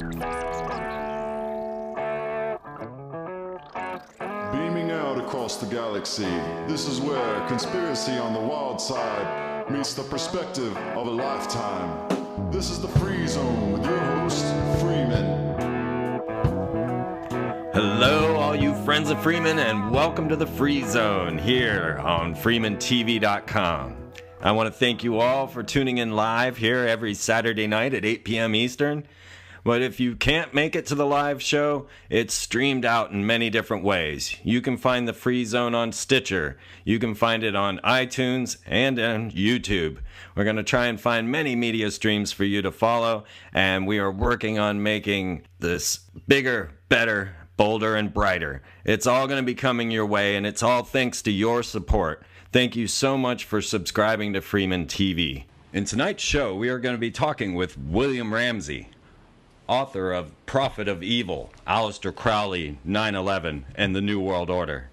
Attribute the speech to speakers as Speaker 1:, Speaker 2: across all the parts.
Speaker 1: Beaming out across the galaxy, this is where conspiracy on the wild side meets the perspective of a lifetime. This is the Free Zone with your host, Freeman.
Speaker 2: Hello, all you friends of Freeman, and welcome to the Free Zone here on FreemanTV.com. I want to thank you all for tuning in live here every Saturday night at 8 p.m. Eastern. But if you can't make it to the live show, it's streamed out in many different ways. You can find the Free Zone on Stitcher. You can find it on iTunes and on YouTube. We're going to try and find many media streams for you to follow, and we are working on making this bigger, better, bolder, and brighter. It's all going to be coming your way, and it's all thanks to your support. Thank you so much for subscribing to Freeman TV. In tonight's show, we are going to be talking with William Ramsey, author of Prophet of Evil, Aleister Crowley, 9/11, and the New World Order.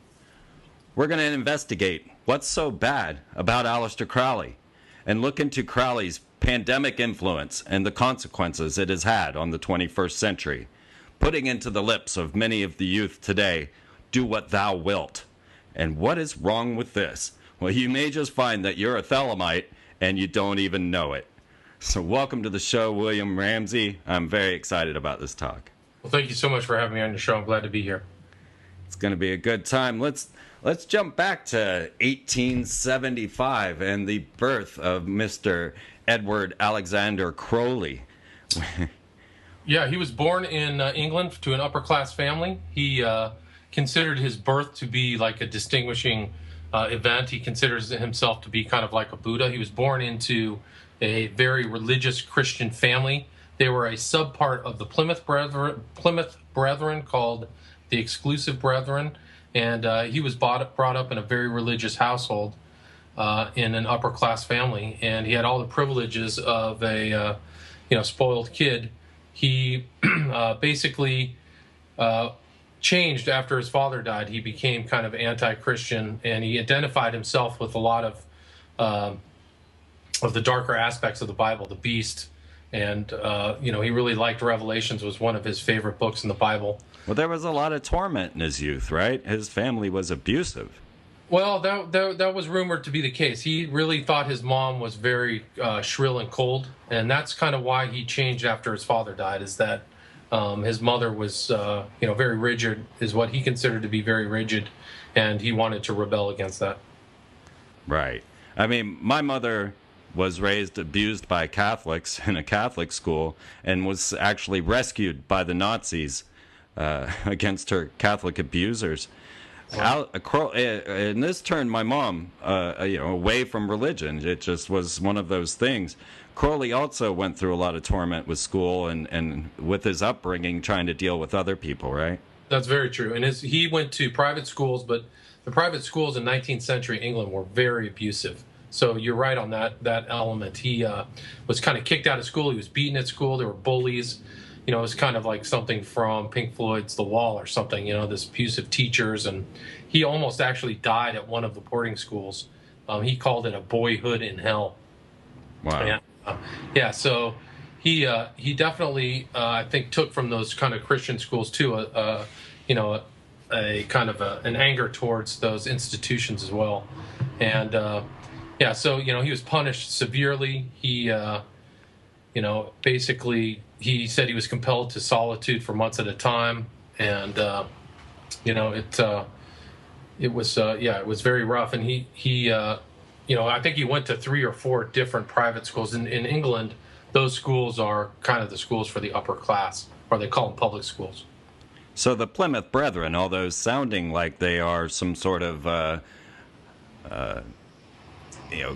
Speaker 2: We're going to investigate what's so bad about Aleister Crowley and look into Crowley's pandemic influence and the consequences it has had on the 21st century, putting into the lips of many of the youth today, "Do what thou wilt." And what is wrong with this? Well, you may just find that you're a Thelemite and you don't even know it. So welcome to the show, William Ramsey. I'm very excited about this talk.
Speaker 3: Well, thank you so much for having me on your show. I'm glad to be here.
Speaker 2: It's going to be a good time. Let's jump back to 1875 and the birth of Mr. Edward Alexander Crowley.
Speaker 3: Yeah, he was born in England to an upper-class family. He considered his birth to be like a distinguishing event. He considers himself to be kind of like a Buddha. He was born into a very religious Christian family. They were a subpart of the Plymouth Brethren called the Exclusive Brethren, and he was brought up in a very religious household in an upper class family, and he had all the privileges of a spoiled kid. He basically changed after his father died. He became kind of anti-Christian, and he identified himself with a lot of the darker aspects of the Bible, the beast, and he really liked Revelations, was one of his favorite books in the Bible.
Speaker 2: Well, there was a lot of torment in his youth, right? His family was abusive.
Speaker 3: Well, that was rumored to be the case. He really thought his mom was very shrill and cold, and that's kind of why he changed after his father died, is that his mother was very rigid, is what he considered to be very rigid, and he wanted to rebel against that.
Speaker 2: Right. I mean, my mother was abused by Catholics in a Catholic school and was actually rescued by the Nazis against her Catholic abusers.
Speaker 3: Wow.
Speaker 2: And this turned my mom away from religion. It just was one of those things. Crowley also went through a lot of torment with school and with his upbringing trying to deal with other people, right?
Speaker 3: That's very true. And he went to private schools, but the private schools in 19th century England were very abusive. So you're right on that element. He was kind of kicked out of school. He was beaten at school. There were bullies. It was kind of like something from Pink Floyd's The Wall or something, this abusive teachers. And he almost actually died at one of the boarding schools. He called it a boyhood in hell.
Speaker 2: Wow.
Speaker 3: And, so he definitely, I think, took from those kind of Christian schools, too, a kind of an anger towards those institutions as well. And, so, he was punished severely. He, basically, he said he was compelled to solitude for months at a time. And, it was very rough. And he I think he went to 3 or 4 different private schools. In England, those schools are kind of the schools for the upper class, or they call them public schools.
Speaker 2: So the Plymouth Brethren, although sounding like they are some sort of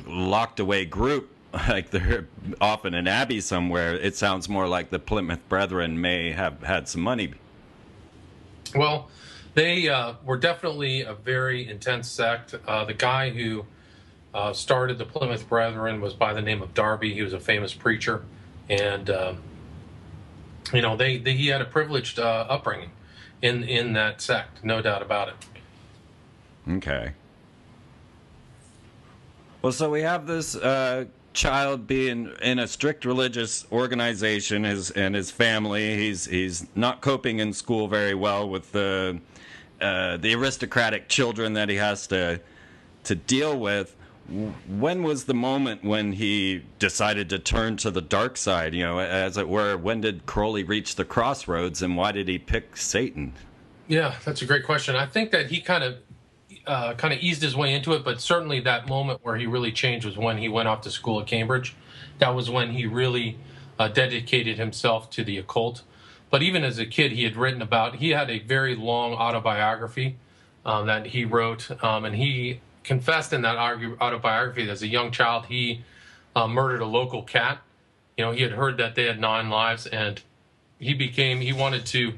Speaker 2: locked away group, like they're off in an abbey somewhere, it sounds more like the Plymouth Brethren may have had some money.
Speaker 3: Well, they were definitely a very intense sect. The guy who started the Plymouth Brethren was by the name of Darby. He was a famous preacher, and he had a privileged upbringing in that sect, no doubt about it.
Speaker 2: Okay. Well, so we have this child being in a strict religious organization, and his family, he's not coping in school very well with the aristocratic children that he has to deal with. When was the moment when he decided to turn to the dark side, as it were? When did Crowley reach the crossroads, and why did he pick Satan?
Speaker 3: Yeah, that's a great question. I think that he kind of eased his way into it, but certainly that moment where he really changed was when he went off to school at Cambridge. That was when he really dedicated himself to the occult. But even as a kid, he had a very long autobiography that he wrote, and he confessed in that autobiography that as a young child he murdered a local cat. He had heard that they had 9 lives, and he wanted to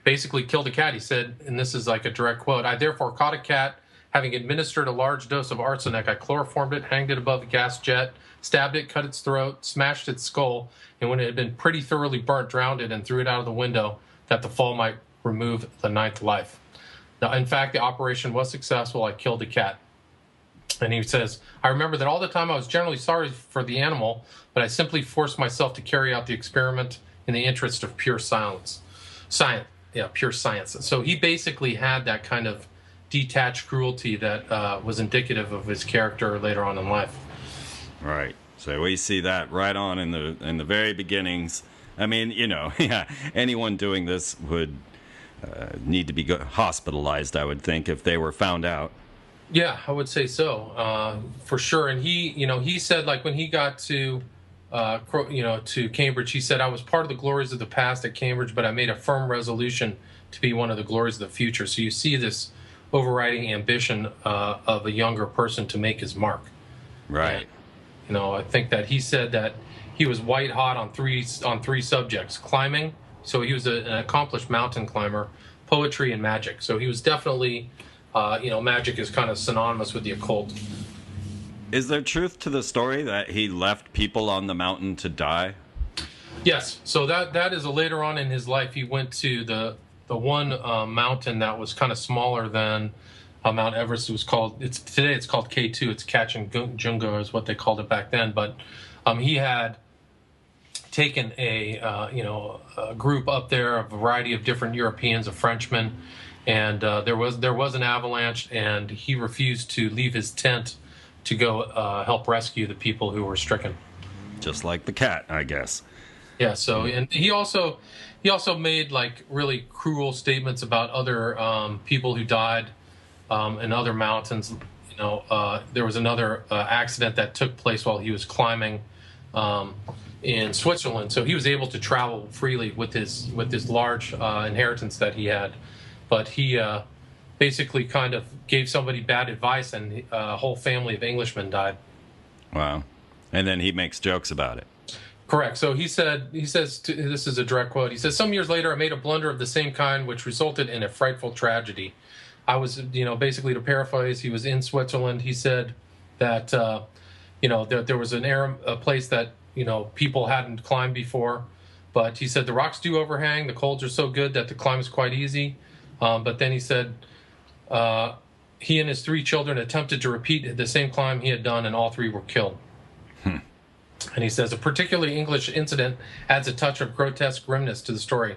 Speaker 3: basically kill the cat. He said, and this is like a direct quote, "I therefore caught a cat, having administered a large dose of arsenic. I chloroformed it, hanged it above the gas jet, stabbed it, cut its throat, smashed its skull, and when it had been pretty thoroughly burnt, drowned it and threw it out of the window that the fall might remove the 9th life. Now, in fact, the operation was successful. I killed the cat." And he says, "I remember that all the time I was generally sorry for the animal, but I simply forced myself to carry out the experiment in the interest of pure science. Pure science." So he basically had that kind of detached cruelty that was indicative of his character later on in life.
Speaker 2: Right. So we see that right on in the very beginnings. I mean, anyone doing this would need to be hospitalized, I would think, if they were found out.
Speaker 3: Yeah, I would say so, for sure. And he said, like, when he got to Cambridge, he said, "I was part of the glories of the past at Cambridge, but I made a firm resolution to be one of the glories of the future." So you see this overriding ambition of a younger person to make his mark.
Speaker 2: Right.
Speaker 3: And, I think that he said that he was white hot on three subjects: climbing. So he was an accomplished mountain climber, poetry, and magic. So he was definitely, magic is kind of synonymous with the occult.
Speaker 2: Is there truth to the story that he left people on the mountain to die?
Speaker 3: Yes. So that is later on in his life. He went to the one mountain that was kind of smaller than Mount Everest. Today it's called K2. It's Kachungunga is what they called it back then. But he had taken a group up there, a variety of different Europeans, of Frenchmen, and there was an avalanche, and he refused to leave his tent to go help rescue the people who were stricken.
Speaker 2: Just like the cat, I guess.
Speaker 3: Yeah. So, and he also made like really cruel statements about other people who died in other mountains. There was another accident that took place while he was climbing in Switzerland. So he was able to travel freely with his large inheritance that he had, but he basically kind of gave somebody bad advice, and a whole family of Englishmen died.
Speaker 2: Wow. And then he makes jokes about it.
Speaker 3: Correct. So he says, this is a direct quote. He says, "Some years later, I made a blunder of the same kind, which resulted in a frightful tragedy. I was, basically, to paraphrase, he was in Switzerland. He said that, there was a place that, people hadn't climbed before. But he said the rocks do overhang. The colds are so good that the climb is quite easy. But then he said he and his 3 children attempted to repeat the same climb he had done, and all 3 were killed." And he says, "A particularly English incident adds a touch of grotesque grimness to the story.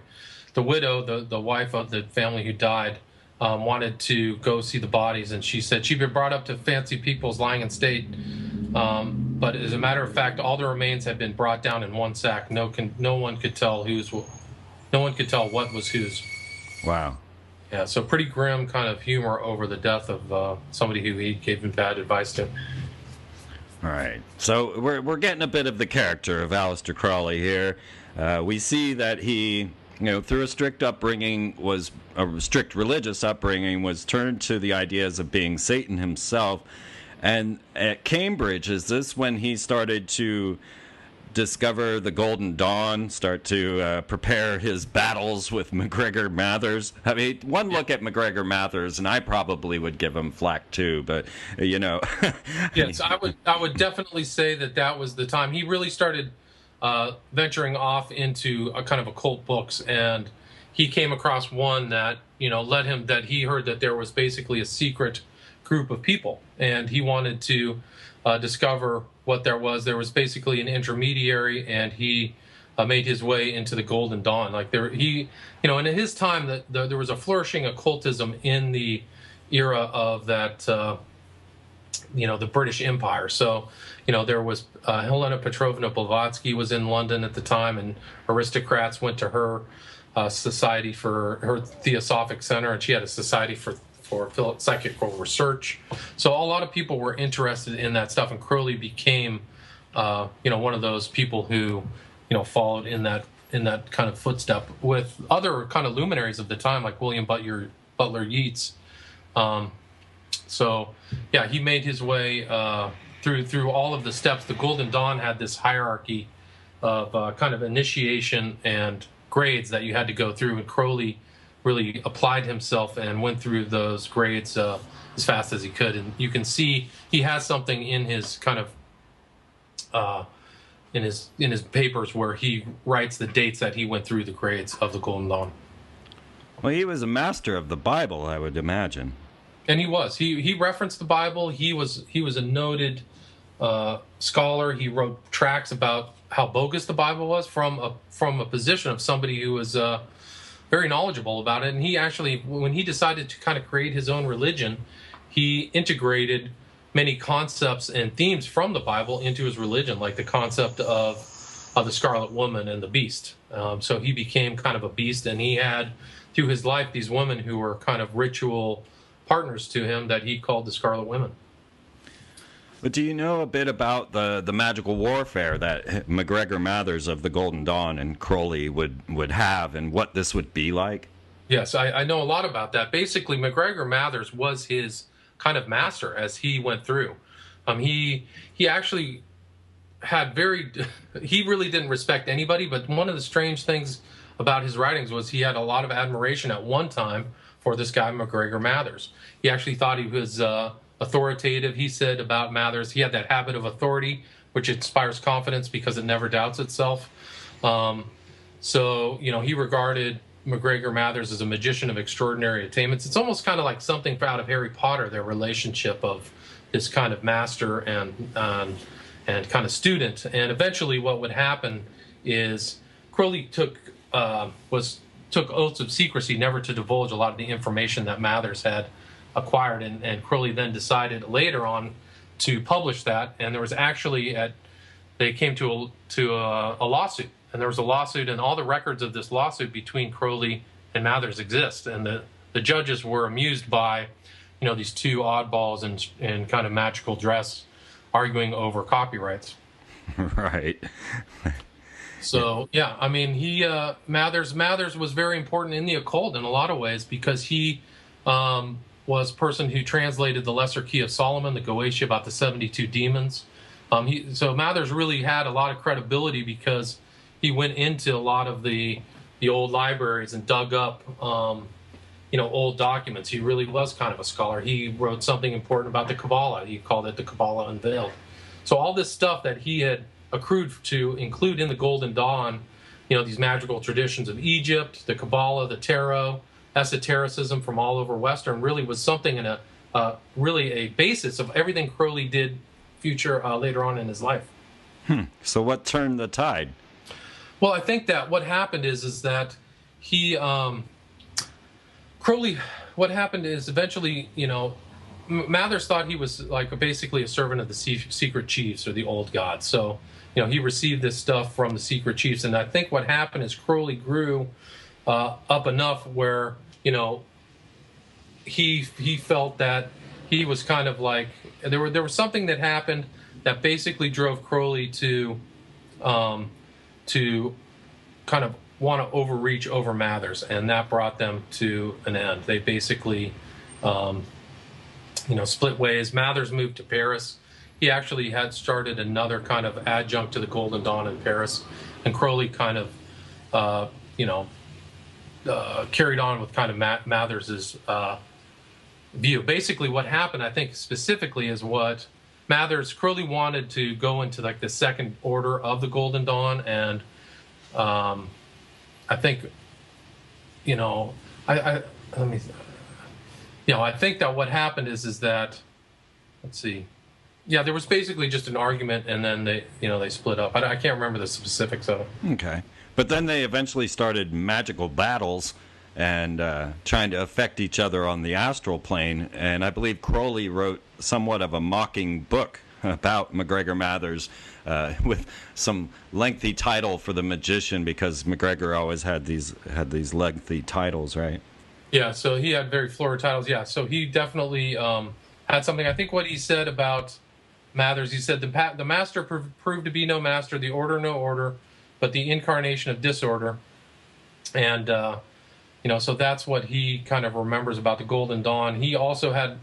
Speaker 3: The widow, the wife of the family who died, wanted to go see the bodies, and she said she'd been brought up to fancy people's lying in state. But as a matter of fact, all the remains had been brought down in one sack. No one could tell what was whose."
Speaker 2: Wow.
Speaker 3: Yeah, so pretty grim kind of humor over the death of somebody who he gave him bad advice to.
Speaker 2: All right. So we're getting a bit of the character of Aleister Crowley here. We see that he, through a strict religious upbringing, was turned to the ideas of being Satan himself. And at Cambridge, is this when he started to discover the Golden Dawn, start to prepare his battles with MacGregor Mathers? I mean, one look at MacGregor Mathers, and I probably would give him flack too, but,
Speaker 3: Yes, I would definitely say that was the time. He really started venturing off into a kind of occult books, and he came across one that, led him, that he heard that there was basically a secret group of people, and he wanted to discover what there was. There was basically an intermediary, and he made his way into the Golden Dawn. Like and in his time, there was a flourishing occultism in the era of that, the British Empire. So, there was Helena Petrovna Blavatsky was in London at the time, and aristocrats went to her society for her Theosophic Center, and she had a society for psychical research. So a lot of people were interested in that stuff, and Crowley became, one of those people who, followed in that kind of footstep with other kind of luminaries of the time, like William Butler Yeats. So, yeah, he made his way through all of the steps. The Golden Dawn had this hierarchy of kind of initiation and grades that you had to go through, and Crowley really applied himself and went through those grades as fast as he could. And you can see he has something in his kind of in his papers where he writes the dates that he went through the grades of the Golden Dawn.
Speaker 2: Well, he was a master of the Bible, I would imagine.
Speaker 3: And he was. He referenced the Bible. He was a noted scholar. He wrote tracts about how bogus the Bible was from a position of somebody who was very knowledgeable about it. And he actually, when he decided to kind of create his own religion, he integrated many concepts and themes from the Bible into his religion, like the concept of the Scarlet Woman and the Beast. So he became kind of a beast, and he had, through his life, these women who were kind of ritual partners to him that he called the Scarlet Women.
Speaker 2: But do you know a bit about the magical warfare that MacGregor Mathers of the Golden Dawn and Crowley would have, and what this would be like?
Speaker 3: Yes, I know a lot about that. Basically, MacGregor Mathers was his kind of master as he went through. He actually had he really didn't respect anybody, but one of the strange things about his writings was he had a lot of admiration at one time for this guy, MacGregor Mathers. He actually thought he was authoritative. He said about Mathers, he had that habit of authority, which inspires confidence because it never doubts itself. So, he regarded MacGregor Mathers as a magician of extraordinary attainments. It's almost kind of like something out of Harry Potter, their relationship of this kind of master and kind of student. And eventually what would happen is Crowley took oaths of secrecy never to divulge a lot of the information that Mathers had acquired, and Crowley then decided later on to publish that. And there was actually they came to a lawsuit, and there was a lawsuit, and all the records of this lawsuit between Crowley and Mathers exist, and the judges were amused by these two oddballs in kind of magical dress arguing over copyrights.
Speaker 2: Right.
Speaker 3: So yeah, I mean, Mathers was very important in the occult in a lot of ways, because he was a person who translated the Lesser Key of Solomon, the Goetia, about the 72 demons. So Mathers really had a lot of credibility because he went into a lot of the old libraries and dug up old documents. He really was kind of a scholar. He wrote something important about the Kabbalah. He called it the Kabbalah Unveiled. So all this stuff that he had accrued to include in the Golden Dawn, these magical traditions of Egypt, the Kabbalah, the Tarot, esotericism from all over Western, really was something in really a basis of everything Crowley did later on in his life.
Speaker 2: So what turned the tide?
Speaker 3: Well, I think that what happened is that he Crowley. What happened is eventually, Mathers thought he was like basically a servant of the secret chiefs or the old gods. So, he received this stuff from the secret chiefs, and I think what happened is Crowley grew up enough where he felt that he was kind of like there was something that happened that basically drove Crowley to kind of want to overreach over Mathers, and that brought them to an end. They basically split ways. Mathers moved to Paris. He actually had started another kind of adjunct to the Golden Dawn in Paris, and Crowley kind of carried on with kind of Mathers's view. Basically what happened, I think specifically, is what Crowley wanted to go into like the second order of the Golden Dawn, and I think I think that what happened is that, let's see, Yeah, there was basically just an argument, and then they split up. I can't remember the specifics of it.
Speaker 2: Okay. But then they eventually started magical battles and trying to affect each other on the astral plane. And I believe Crowley wrote somewhat of a mocking book about MacGregor Mathers with some lengthy title for the magician, because MacGregor always had these lengthy titles, right?
Speaker 3: Yeah, so he had very florid titles. Yeah, so he definitely had something. I think what he said about Mathers, he said the master proved to be no master, the order no order, but the incarnation of disorder. And so that's what he kind of remembers about the Golden Dawn. He also had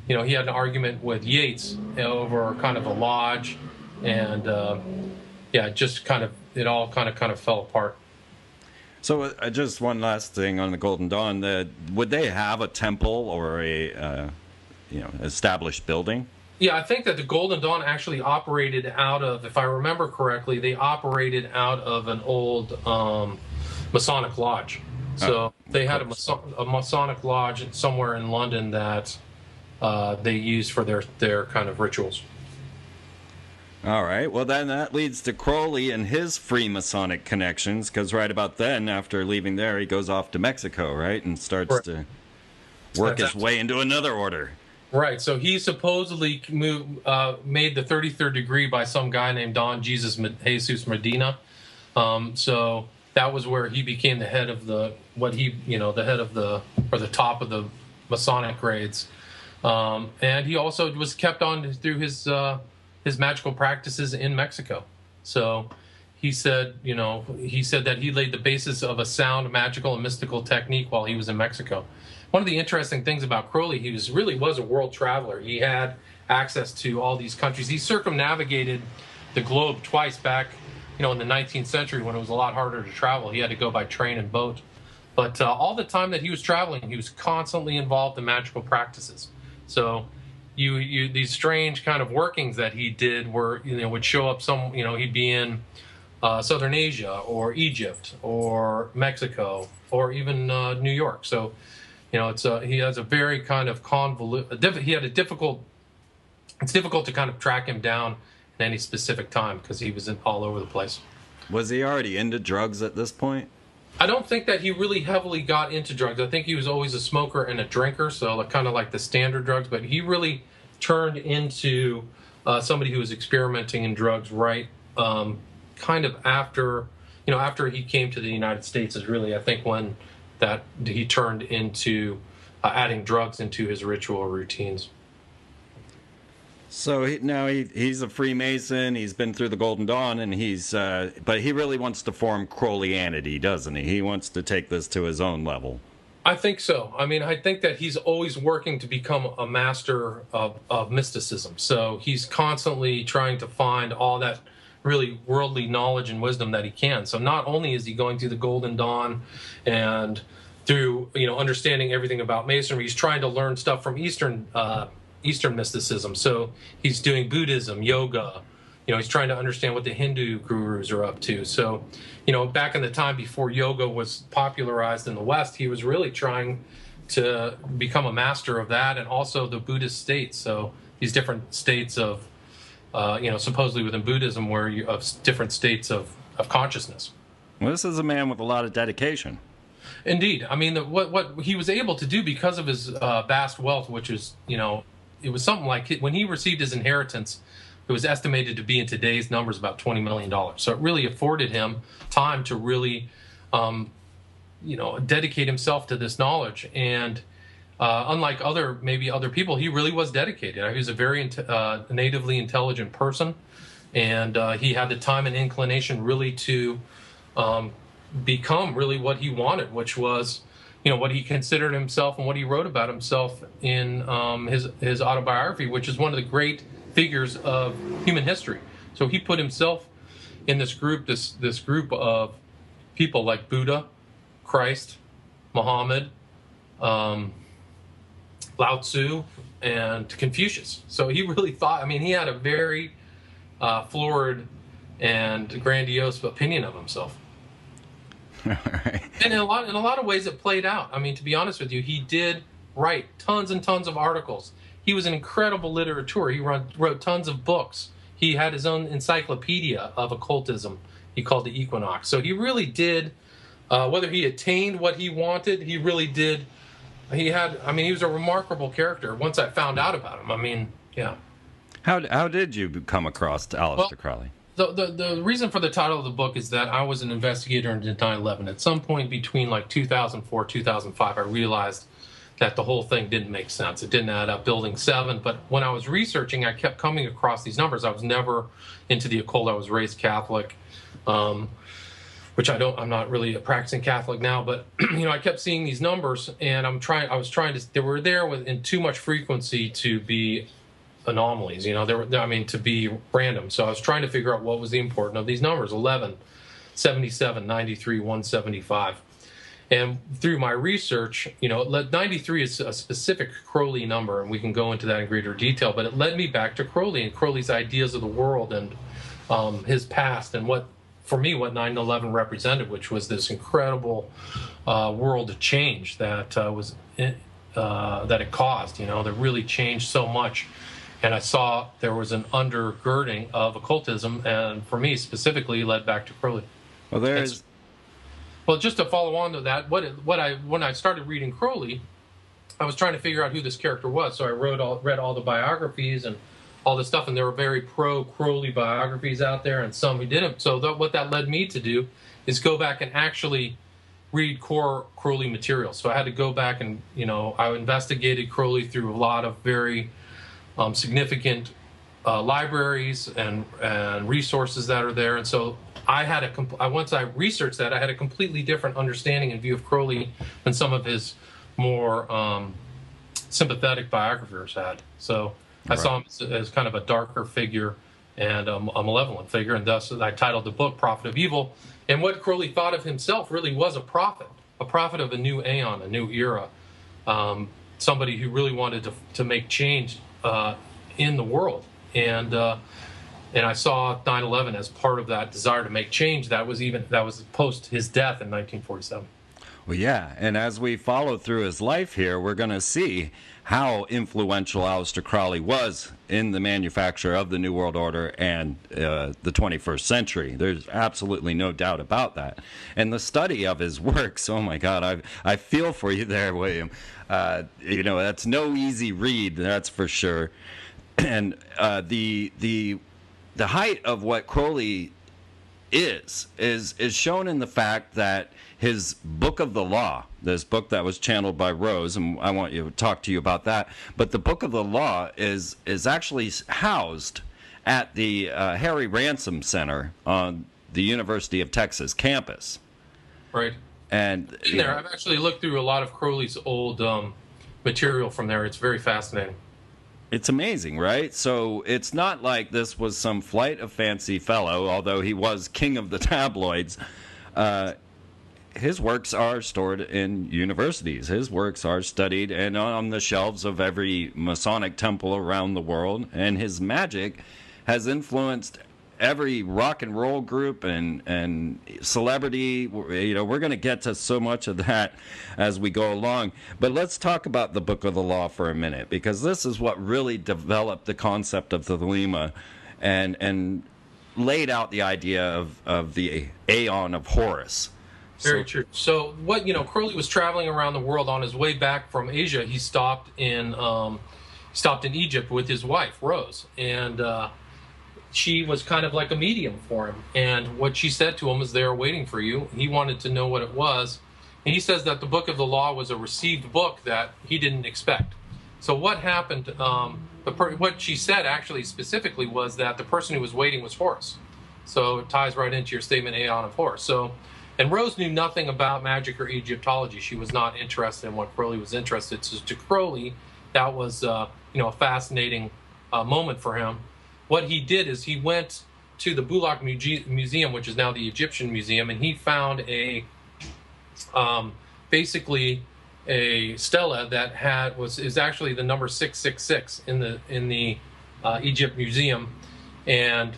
Speaker 3: he had an argument with Yeats over kind of a lodge, and just kind of it all kind of fell apart.
Speaker 2: So just one last thing on the Golden Dawn: would they have a temple or a established building?
Speaker 3: Yeah, I think that the Golden Dawn actually operated out of, if I remember correctly, they operated out of an old Masonic lodge. So they had a Masonic lodge somewhere in London that they used for their kind of rituals.
Speaker 2: All right. Well, then that leads to Crowley and his Freemasonic connections, because right about then, after leaving there, he goes off to Mexico, right, and starts to work his way into another order.
Speaker 3: Right. So he supposedly made the 33rd degree by some guy named Don Jesus Medina. So that was where he became the head of the top of the Masonic grades. And he also was kept on through his magical practices in Mexico. So he said that he laid the basis of a sound magical and mystical technique while he was in Mexico. One of the interesting things about Crowley, he really was a world traveler. He had access to all these countries. He circumnavigated the globe twice back, in the 19th century when it was a lot harder to travel. He had to go by train and boat. But all the time that he was traveling, he was constantly involved in magical practices. So these strange kind of workings that he did would show up he'd be in Southern Asia or Egypt or Mexico or even New York. So he has a very kind of it's difficult to kind of track him down in any specific time because he was all over the place.
Speaker 2: Was he already into drugs at this point?
Speaker 3: I don't think that he really heavily got into drugs. I think he was always a smoker and a drinker, so kind of like the standard drugs, but he really turned into somebody who was experimenting in drugs right kind of after he came to the United States is really, I think, when that he turned into adding drugs into his ritual routines.
Speaker 2: So he's a Freemason. He's been through the Golden Dawn, and but he really wants to form Crowleyanity, doesn't he? He wants to take this to his own level.
Speaker 3: I think so. I mean, I think that he's always working to become a master of mysticism. So he's constantly trying to find all that really worldly knowledge and wisdom that he can. So not only is he going through the Golden Dawn and through understanding everything about Masonry, he's trying to learn stuff from Eastern mysticism. So he's doing Buddhism, yoga. He's trying to understand what the Hindu gurus are up to. So, back in the time before yoga was popularized in the West, he was really trying to become a master of that, and also the Buddhist states. So these different states of, supposedly within Buddhism, of different states of consciousness.
Speaker 2: Well, this is a man with a lot of dedication.
Speaker 3: Indeed. I mean, what he was able to do because of his vast wealth, which is, it was something like when he received his inheritance, it was estimated to be in today's numbers about $20 million. So it really afforded him time to really, dedicate himself to this knowledge. And unlike other people, he really was dedicated. He was a very natively intelligent person, and he had the time and inclination really to become really what he wanted, which was, what he considered himself and what he wrote about himself in his autobiography, which is one of the great figures of human history. So he put himself in this group of people like Buddha, Christ, Muhammad, Lao Tzu, and Confucius. So he really thought, he had a very florid and grandiose opinion of himself.
Speaker 2: Right.
Speaker 3: And in a lot of ways it played out. To be honest with you, he did write tons and tons of articles. he was an incredible literateur. He wrote tons of books. He had his own encyclopedia of occultism. He called it Equinox. So he really did, whether he attained what he wanted, he really did. He was a remarkable character once I found out about him. I mean, yeah.
Speaker 2: How did you come across Aleister Crowley?
Speaker 3: The reason for the title of the book is that I was an investigator in 9/11. At some point between like 2004, 2005, I realized that the whole thing didn't make sense. It didn't add up, Building 7. But when I was researching, I kept coming across these numbers. I was never into the occult. I was raised Catholic, which I'm not really a practicing Catholic now, but I kept seeing these numbers, and they were there in too much frequency to be anomalies, to be random. So I was trying to figure out what was the importance of these numbers: 11, 77, 93, 175. And through my research, 93 is a specific Crowley number, and we can go into that in greater detail, but it led me back to Crowley and Crowley's ideas of the world and his past, and what 9/11 represented, which was this incredible world change that that it caused, that really changed so much. And I saw there was an undergirding of occultism, and for me specifically, led back to Crowley. Well, just to follow on to that, when I started reading Crowley, I was trying to figure out who this character was. So I read all the biographies and all this stuff, and there were very pro-Crowley biographies out there, and some who didn't. So what that led me to do is go back and actually read core Crowley material. So I had to go back and I investigated Crowley through a lot of very significant libraries and resources that are there, and so once I researched that, I had a completely different understanding and view of Crowley than some of his more sympathetic biographers had. So I saw him as kind of a darker figure and a malevolent figure, and thus I titled the book "Prophet of Evil." And what Crowley thought of himself really was a prophet of a new aeon, a new era, somebody who really wanted to make change in the world. And I saw 9/11 as part of that desire to make change. That was post his death in 1947.
Speaker 2: Well, yeah, and as we follow through his life here, we're going to see how influential Aleister Crowley was in the manufacture of the New World Order and the 21st century. There's absolutely no doubt about that. And the study of his works, oh my God, I feel for you there, William. That's no easy read, that's for sure. And the height of what Crowley is shown in the fact that his Book of the Law, this book that was channeled by Rose, and I want to talk to you about that, but the Book of the Law is actually housed at the Harry Ransom Center on the University of Texas campus.
Speaker 3: Right.
Speaker 2: And
Speaker 3: I've actually looked through a lot of Crowley's old material from there. It's very fascinating.
Speaker 2: It's amazing, right? So it's not like this was some flight of fancy fellow, although he was king of the tabloids. His works are stored in universities. His works are studied and on the shelves of every Masonic temple around the world. And his magic has influenced every rock and roll group and celebrity. We're going to get to so much of that as we go along. But let's talk about the Book of the Law for a minute, because this is what really developed the concept of the Thelema and laid out the idea of the Aeon of Horus.
Speaker 3: Very true. So Crowley was traveling around the world. On his way back from Asia, he stopped in Egypt with his wife, Rose, and she was kind of like a medium for him. And what she said to him was, "They are waiting for you." And he wanted to know what it was. And he says that the Book of the Law was a received book that he didn't expect. So what happened, what she said actually specifically was that the person who was waiting was Horus. So it ties right into your statement, Aeon of Horus. And Rose knew nothing about magic or Egyptology. She was not interested in what Crowley was interested in. So to Crowley, that was a fascinating moment for him. What he did is he went to the Bulaq Museum, which is now the Egyptian Museum, and he found basically a stela that is actually the number 666 in the Egypt Museum, and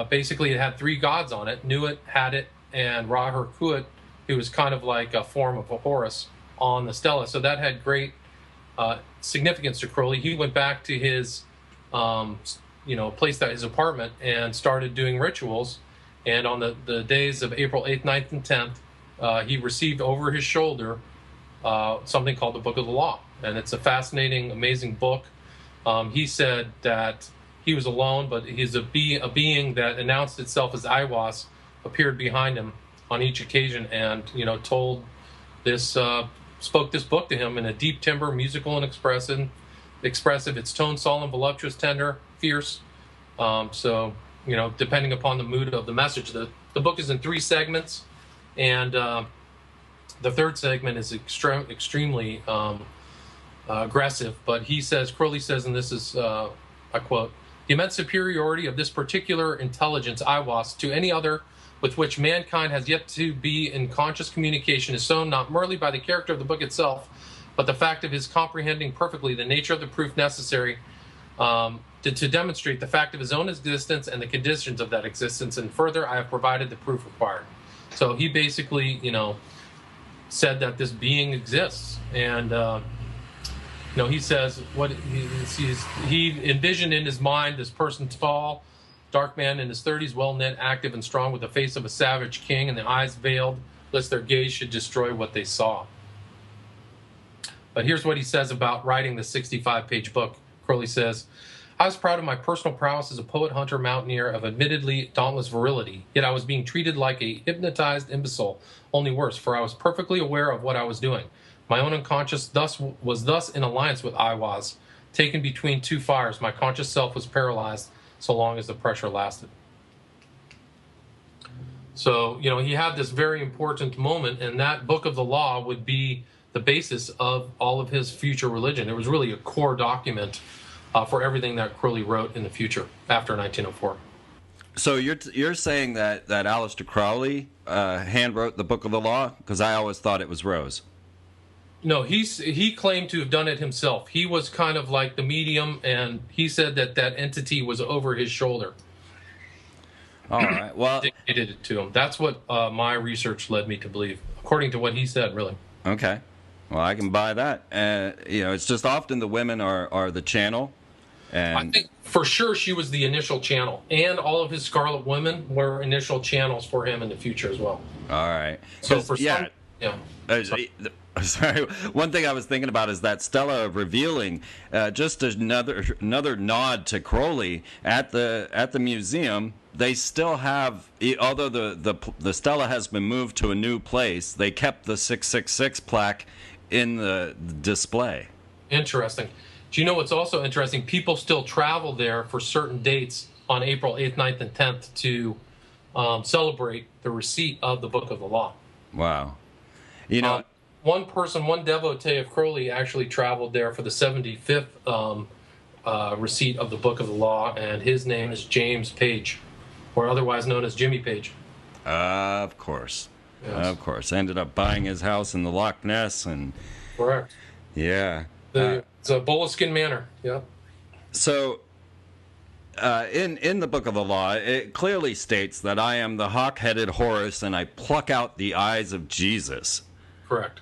Speaker 3: basically it had three gods on it: Nuit, Hadit, and Ra-Herkut, who was kind of like a form of a Horus on the stela. So that had great significance to Crowley. He went back to his, his apartment and started doing rituals. And on the days of April 8th, 9th, and 10th, he received over his shoulder something called the Book of the Law. And it's a fascinating, amazing book. He said that he was alone, but he's a being that announced itself as Aiwass appeared behind him on each occasion and, spoke this book to him in a deep timbre, musical and expressive. Its tone solemn, voluptuous, tender, fierce. Depending upon the mood of the message. The book is in 3 segments, and the third segment is extremely aggressive. But Crowley says, and this is, I quote, "The immense superiority of this particular intelligence, Aiwass, to any other with which mankind has yet to be in conscious communication is shown not merely by the character of the book itself, but the fact of his comprehending perfectly the nature of the proof necessary to demonstrate the fact of his own existence and the conditions of that existence. And further, I have provided the proof required." So he basically, said that this being exists. And, he says what he envisioned in his mind this person tall, dark man in his 30s, well-knit, active, and strong, with the face of a savage king and the eyes veiled, lest their gaze should destroy what they saw. But here's what he says about writing the 65-page book. Crowley says, "I was proud of my personal prowess as a poet, hunter, mountaineer of admittedly dauntless virility, yet I was being treated like a hypnotized imbecile, only worse, for I was perfectly aware of what I was doing. My own unconscious was thus in alliance with Aiwass. Taken between 2 fires, my conscious self was paralyzed so long as the pressure lasted." So, he had this very important moment, and that Book of the Law would be the basis of all of his future religion. It was really a core document for everything that Crowley wrote in the future after 1904.
Speaker 2: So you're saying that Aleister Crowley hand wrote the Book of the Law? Because I always thought it was Rose.
Speaker 3: No, he claimed to have done it himself. He was kind of like the medium, and he said that entity was over his shoulder.
Speaker 2: All right. Well,
Speaker 3: dictated it to him. That's what my research led me to believe, according to what he said, really.
Speaker 2: Okay. Well, I can buy that. It's just often the women are the channel. And
Speaker 3: I think for sure she was the initial channel, and all of his Scarlet Women were initial channels for him in the future as well.
Speaker 2: All right.
Speaker 3: So for
Speaker 2: yeah. Sorry. One thing I was thinking about is that Stella revealing just another nod to Crowley at the museum. They still have, although the Stella has been moved to a new place, they kept the 666 plaque in the display.
Speaker 3: Interesting. Do you know what's also interesting? People still travel there for certain dates on April 8th, 9th, and 10th to celebrate the receipt of the Book of the Law.
Speaker 2: Wow.
Speaker 3: One devotee of Crowley actually traveled there for the 75th receipt of the Book of the Law, and his name is James Page, or otherwise known as Jimmy Page.
Speaker 2: Of course.
Speaker 3: Yes.
Speaker 2: Of course. Ended up buying his house in the Loch Ness. And
Speaker 3: correct.
Speaker 2: Yeah.
Speaker 3: It's a Boleskine Manor. Yeah.
Speaker 2: So, in the Book of the Law, it clearly states that I am the hawk-headed Horus, and I pluck out the eyes of Jesus.
Speaker 3: Correct.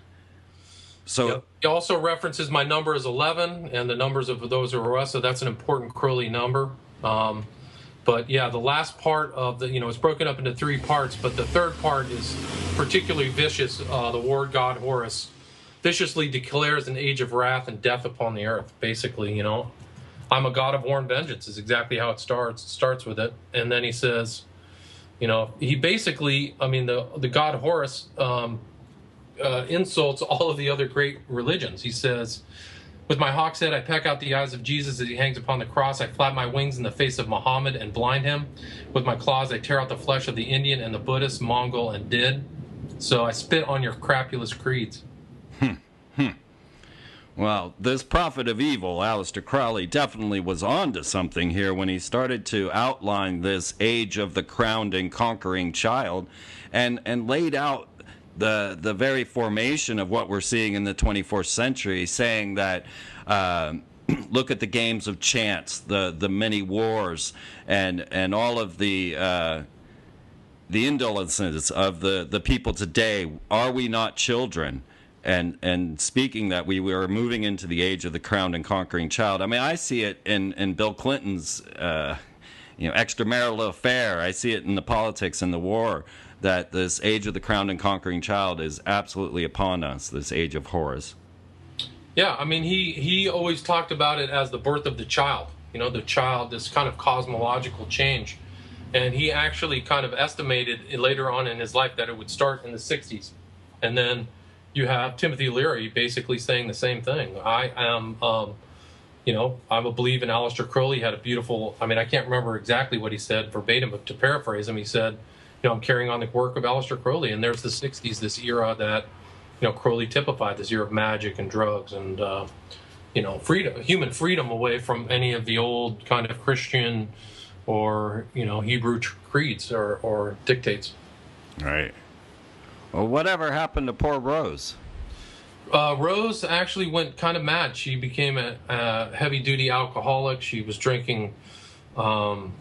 Speaker 2: So
Speaker 3: yep. He also references my number is 11, and the numbers of those who are us. So that's an important Crowley number. But yeah, the last part of it's broken up into 3 parts, but the third part is particularly vicious. The war god Horus viciously declares an age of wrath and death upon the earth. Basically, I'm a god of war and vengeance is exactly how it starts. It starts with it. And then he says, he basically, the god Horus insults all of the other great religions. He says, with my hawk's head, I peck out the eyes of Jesus as he hangs upon the cross. I flap my wings in the face of Muhammad and blind him. With my claws, I tear out the flesh of the Indian and the Buddhist, Mongol, and Did. So I spit on your crapulous creeds.
Speaker 2: Well, this prophet of evil, Aleister Crowley, definitely was onto something here when he started to outline this age of the crowned and conquering child and laid out the very formation of what we're seeing in the 24th century, saying that look at the games of chance, the many wars, and all of the indolences of the people today. Are we not children? and speaking that we were moving into the age of the crowned and conquering child. I mean, I see it in Bill Clinton's extramarital affair. I see it in the politics and the war, that this age of the crowned and conquering child is absolutely upon us, this age of horrors.
Speaker 3: Yeah, I mean, he always talked about it as the birth of the child, the child, this kind of cosmological change. And he actually kind of estimated later on in his life that it would start in the 60s. And then you have Timothy Leary basically saying the same thing. I believe in Aleister Crowley. He had a beautiful, I can't remember exactly what he said verbatim, but to paraphrase him, he said, I'm carrying on the work of Aleister Crowley. And there's the 60s, this era that, Crowley typified, this era of magic and drugs and, freedom, human freedom away from any of the old kind of Christian or, Hebrew creeds or dictates.
Speaker 2: Right. Well, whatever happened to poor Rose?
Speaker 3: Rose actually went kind of mad. She became a heavy-duty alcoholic. She was drinking, tons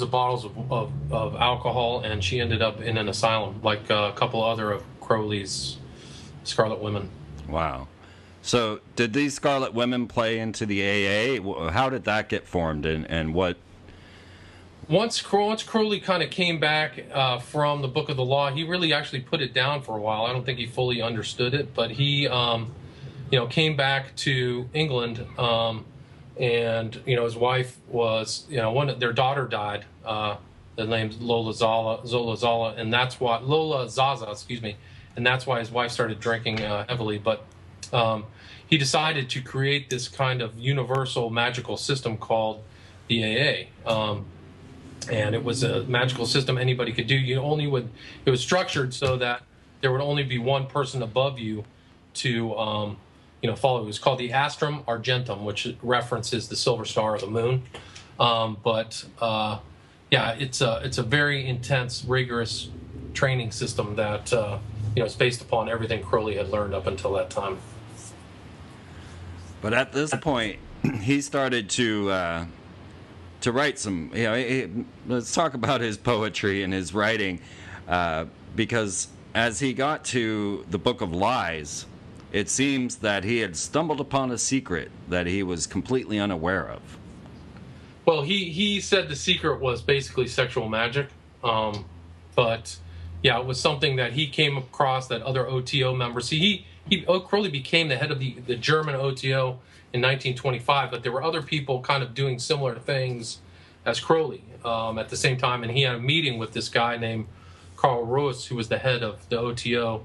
Speaker 3: of bottles of alcohol, and she ended up in an asylum, like a couple other of Crowley's Scarlet Women.
Speaker 2: Wow. So did these Scarlet Women play into the AA? How did that get formed, and what?
Speaker 3: Once Crowley kind of came back from the Book of the Law, he really actually put it down for a while. I don't think he fully understood it, but he, came back to England, and his wife was, their daughter died. The name's Zola Zaza, and that's why Lola Zaza, excuse me, and that's why his wife started drinking heavily. But he decided to create this kind of universal magical system called the AA. And it was a magical system anybody could do. It was structured so that there would only be one person above you to, follow. It was called the Astrum Argentum, which references the silver star of the moon. It's a very intense, rigorous training system that, is based upon everything Crowley had learned up until that time.
Speaker 2: But at this point, he started to write some, let's talk about his poetry and his writing, because as he got to the Book of Lies, it seems that he had stumbled upon a secret that he was completely unaware of.
Speaker 3: Well, he said the secret was basically sexual magic, but yeah, it was something that he came across that other OTO members. See, Crowley became the head of the German OTO in 1925, but there were other people kind of doing similar things as Crowley at the same time, and he had a meeting with this guy named Carl Royce, who was the head of the OTO,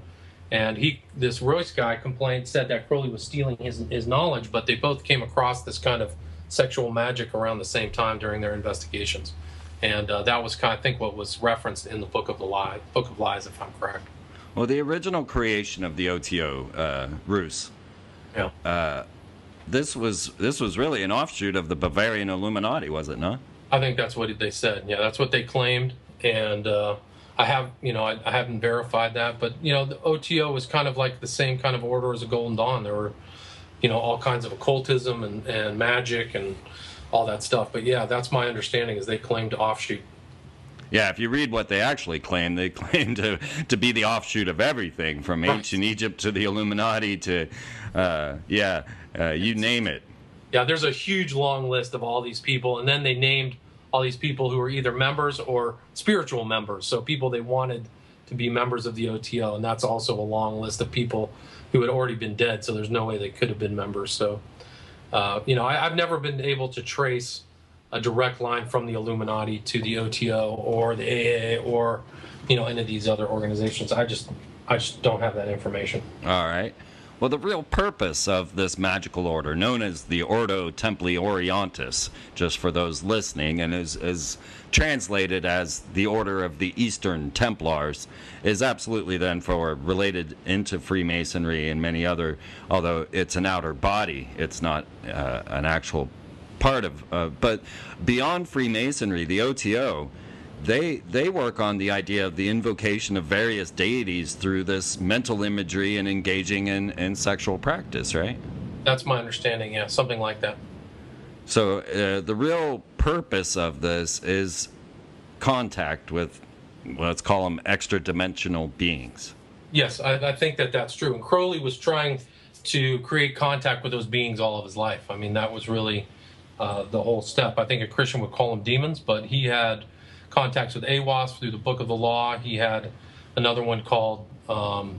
Speaker 3: and this Royce guy said that Crowley was stealing his knowledge, but they both came across this kind of sexual magic around the same time during their investigations, and that was I think what was referenced in the Book of Lies, if I'm correct.
Speaker 2: Well, the original creation of the OTO, Rus,
Speaker 3: yeah.
Speaker 2: This was really an offshoot of the Bavarian Illuminati, was it not?
Speaker 3: I think that's what they said. Yeah, that's what they claimed, and I haven't verified that, but the OTO was kind of like the same kind of order as the Golden Dawn. There were, all kinds of occultism and magic and all that stuff. But yeah, that's my understanding is they claimed to offshoot.
Speaker 2: Yeah, if you read what they actually claim, they claim to be the offshoot of everything, from ancient Egypt to the Illuminati to, you name it.
Speaker 3: Yeah, there's a huge long list of all these people, and then they named all these people who were either members or spiritual members, so people they wanted to be members of the OTO, and that's also a long list of people who had already been dead, so there's no way they could have been members. So, I've never been able to trace a direct line from the Illuminati to the OTO or the AA or, any of these other organizations. I just don't have that information.
Speaker 2: All right. Well, the real purpose of this magical order, known as the Ordo Templi Orientis, just for those listening, and is translated as the Order of the Eastern Templars, is absolutely then related into Freemasonry and many other, although it's an outer body, it's not an actual part of, but beyond Freemasonry, the OTO, they work on the idea of the invocation of various deities through this mental imagery and engaging in sexual practice, right?
Speaker 3: That's my understanding, yeah, something like that.
Speaker 2: So the real purpose of this is contact with, let's call them extra-dimensional beings.
Speaker 3: Yes, I think that that's true. And Crowley was trying to create contact with those beings all of his life. I mean, that was really the whole step. I think a Christian would call them demons, but he had contacts with AWAS through the Book of the Law. He had another one called, there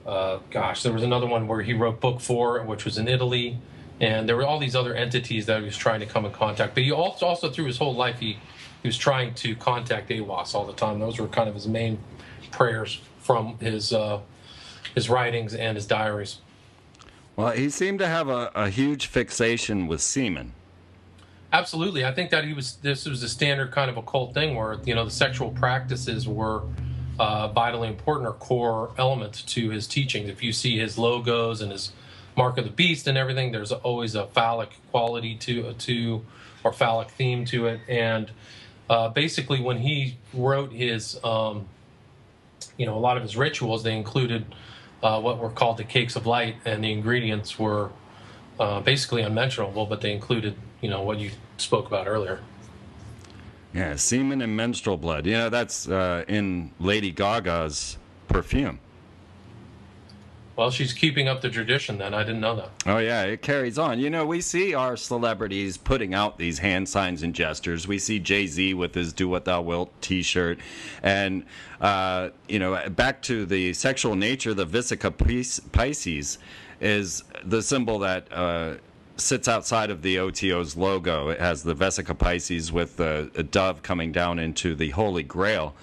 Speaker 3: was another one where he wrote Book 4, which was in Italy. And there were all these other entities that he was trying to come in contact. But he also through his whole life, he was trying to contact AWAS all the time. Those were kind of his main prayers from his writings and his diaries.
Speaker 2: Well, he seemed to have a huge fixation with semen.
Speaker 3: Absolutely. I think that this was a standard kind of occult thing where, the sexual practices were vitally important or core elements to his teachings. If you see his logos and his Mark of the Beast and everything, there's always a phallic quality to or phallic theme to it. And basically when he wrote his, a lot of his rituals, they included what were called the cakes of light, and the ingredients were basically unmentionable, but they included, what you spoke about earlier.
Speaker 2: Yeah, semen and menstrual blood. That's in Lady Gaga's perfume.
Speaker 3: Well, she's keeping up the tradition then. I didn't know that.
Speaker 2: Oh, yeah, it carries on. We see our celebrities putting out these hand signs and gestures. We see Jay-Z with his Do What Thou Wilt t-shirt. And, back to the sexual nature, the Vesica Pisces is the symbol that sits outside of the OTO's logo. It has the Vesica Pisces with a dove coming down into the Holy Grail.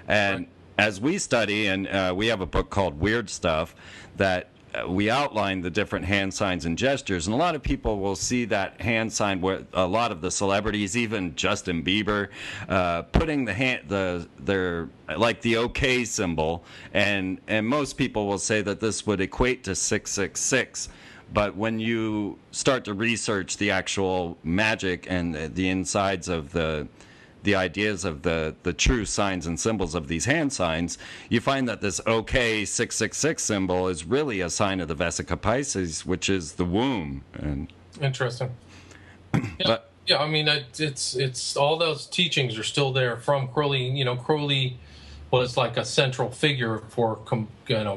Speaker 2: And right. As we study, and we have a book called Weird Stuff, that we outline the different hand signs and gestures, and a lot of people will see that hand sign where a lot of the celebrities, even Justin Bieber, putting their like the OK symbol, and most people will say that this would equate to 666. But when you start to research the actual magic and the insides of the ideas of the true signs and symbols of these hand signs, you find that this OK 666 symbol is really a sign of the Vesica Pisces, which is the womb. And
Speaker 3: interesting. I mean, it's all those teachings are still there from Crowley. Crowley was like a central figure for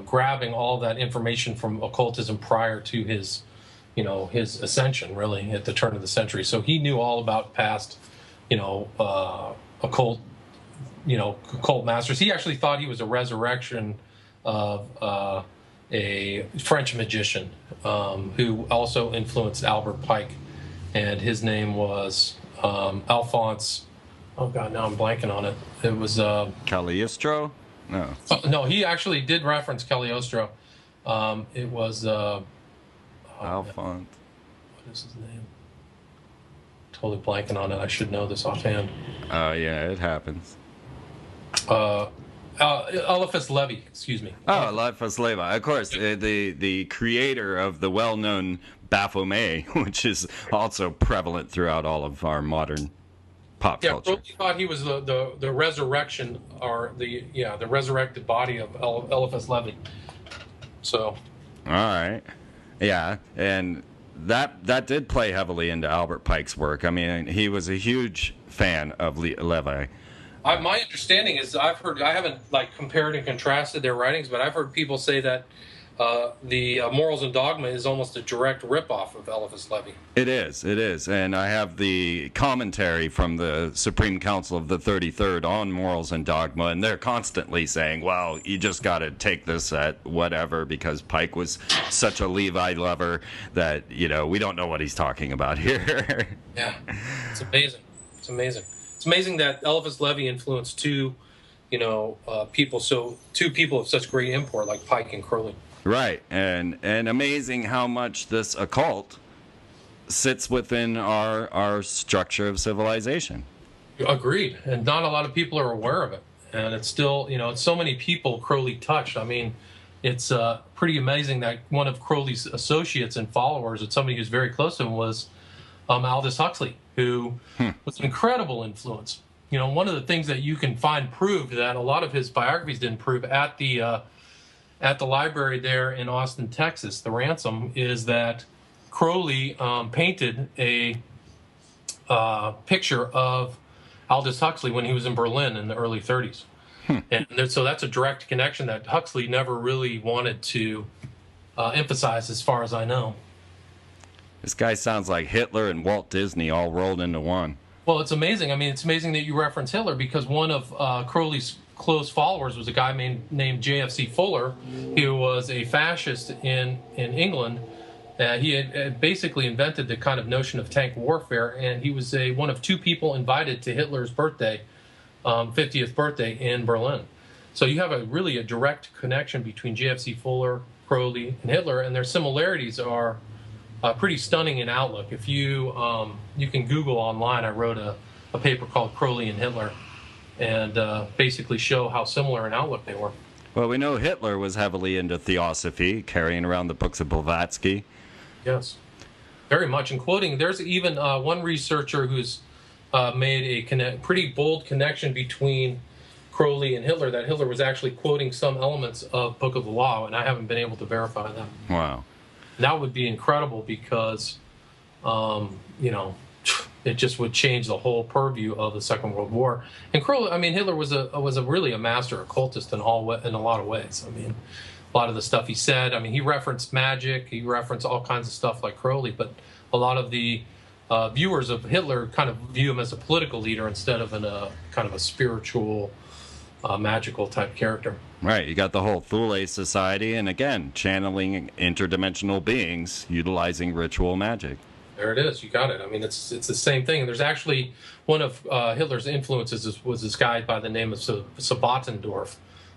Speaker 3: grabbing all that information from occultism prior to his ascension, really, at the turn of the century. So he knew all about past occult masters. He actually thought he was a resurrection of a French magician who also influenced Albert Pike, and his name was Alphonse. Oh God, now I'm blanking on it. It was
Speaker 2: Cagliostro? No.
Speaker 3: No, he actually did reference Cagliostro. It was
Speaker 2: Alphonse.
Speaker 3: What is his name? Totally blanking on it. I should know this offhand.
Speaker 2: Oh, yeah, it happens.
Speaker 3: Eliphas Levi, excuse me.
Speaker 2: Oh, Eliphas Levi. Of course, the creator of the well-known Baphomet, which is also prevalent throughout all of our modern pop culture.
Speaker 3: Yeah, Crowley thought he was the resurrection, or the resurrected body of Eliphas Levi. So.
Speaker 2: All right. Yeah, and that did play heavily into Albert Pike's work. I mean, he was a huge fan of Levi.
Speaker 3: My understanding is I haven't compared and contrasted their writings, but I've heard people say that the Morals and Dogma is almost a direct ripoff of Eliphas Levi.
Speaker 2: It is, and I have the commentary from the Supreme Council of the 33rd on Morals and Dogma, and they're constantly saying, well, you just got to take this at whatever, because Pike was such a Levi lover that, we don't know what he's talking about here.
Speaker 3: Yeah, it's amazing. It's amazing that Eliphas Levi influenced two people of such great import like Pike and Crowley.
Speaker 2: Right, and amazing how much this occult sits within our structure of civilization.
Speaker 3: Agreed, and not a lot of people are aware of it, and it's still, it's so many people Crowley touched. I mean, it's pretty amazing that one of Crowley's associates and followers, and somebody who's very close to him, was Aldous Huxley, who was an incredible influence. One of the things that you can find proved that a lot of his biographies didn't prove at the library there in Austin, Texas, the Ransom, is that Crowley painted a picture of Aldous Huxley when he was in Berlin in the early 30s. So that's a direct connection that Huxley never really wanted to emphasize, as far as I know.
Speaker 2: This guy sounds like Hitler and Walt Disney all rolled into one.
Speaker 3: Well, it's amazing. I mean, it's amazing that you reference Hitler, because one of Crowley's close followers was a guy named JFC Fuller, who was a fascist in England. He had basically invented the kind of notion of tank warfare, and he was one of two people invited to Hitler's birthday, 50th birthday in Berlin. So you have really a direct connection between JFC Fuller, Crowley, and Hitler, and their similarities are pretty stunning in outlook. If you can Google online, I wrote a paper called Crowley and Hitler, and basically show how similar in outlook they were.
Speaker 2: Well, we know Hitler was heavily into theosophy, carrying around the books of Blavatsky.
Speaker 3: Yes, very much. And quoting, there's even one researcher who's made a pretty bold connection between Crowley and Hitler, that Hitler was actually quoting some elements of Book of the Law, and I haven't been able to verify that.
Speaker 2: Wow.
Speaker 3: That would be incredible, because, it just would change the whole purview of the Second World War. And Crowley, I mean, Hitler was really a master occultist in a lot of ways. I mean, a lot of the stuff he said. I mean, he referenced magic, he referenced all kinds of stuff like Crowley, but a lot of the viewers of Hitler kind of view him as a political leader instead of a kind of a spiritual, magical type character.
Speaker 2: Right, you got the whole Thule Society, and again, channeling interdimensional beings, utilizing ritual magic.
Speaker 3: There it is. You got it. I mean, it's the same thing. And there's actually one of Hitler's influences was this guy by the name of Sabbatendorf,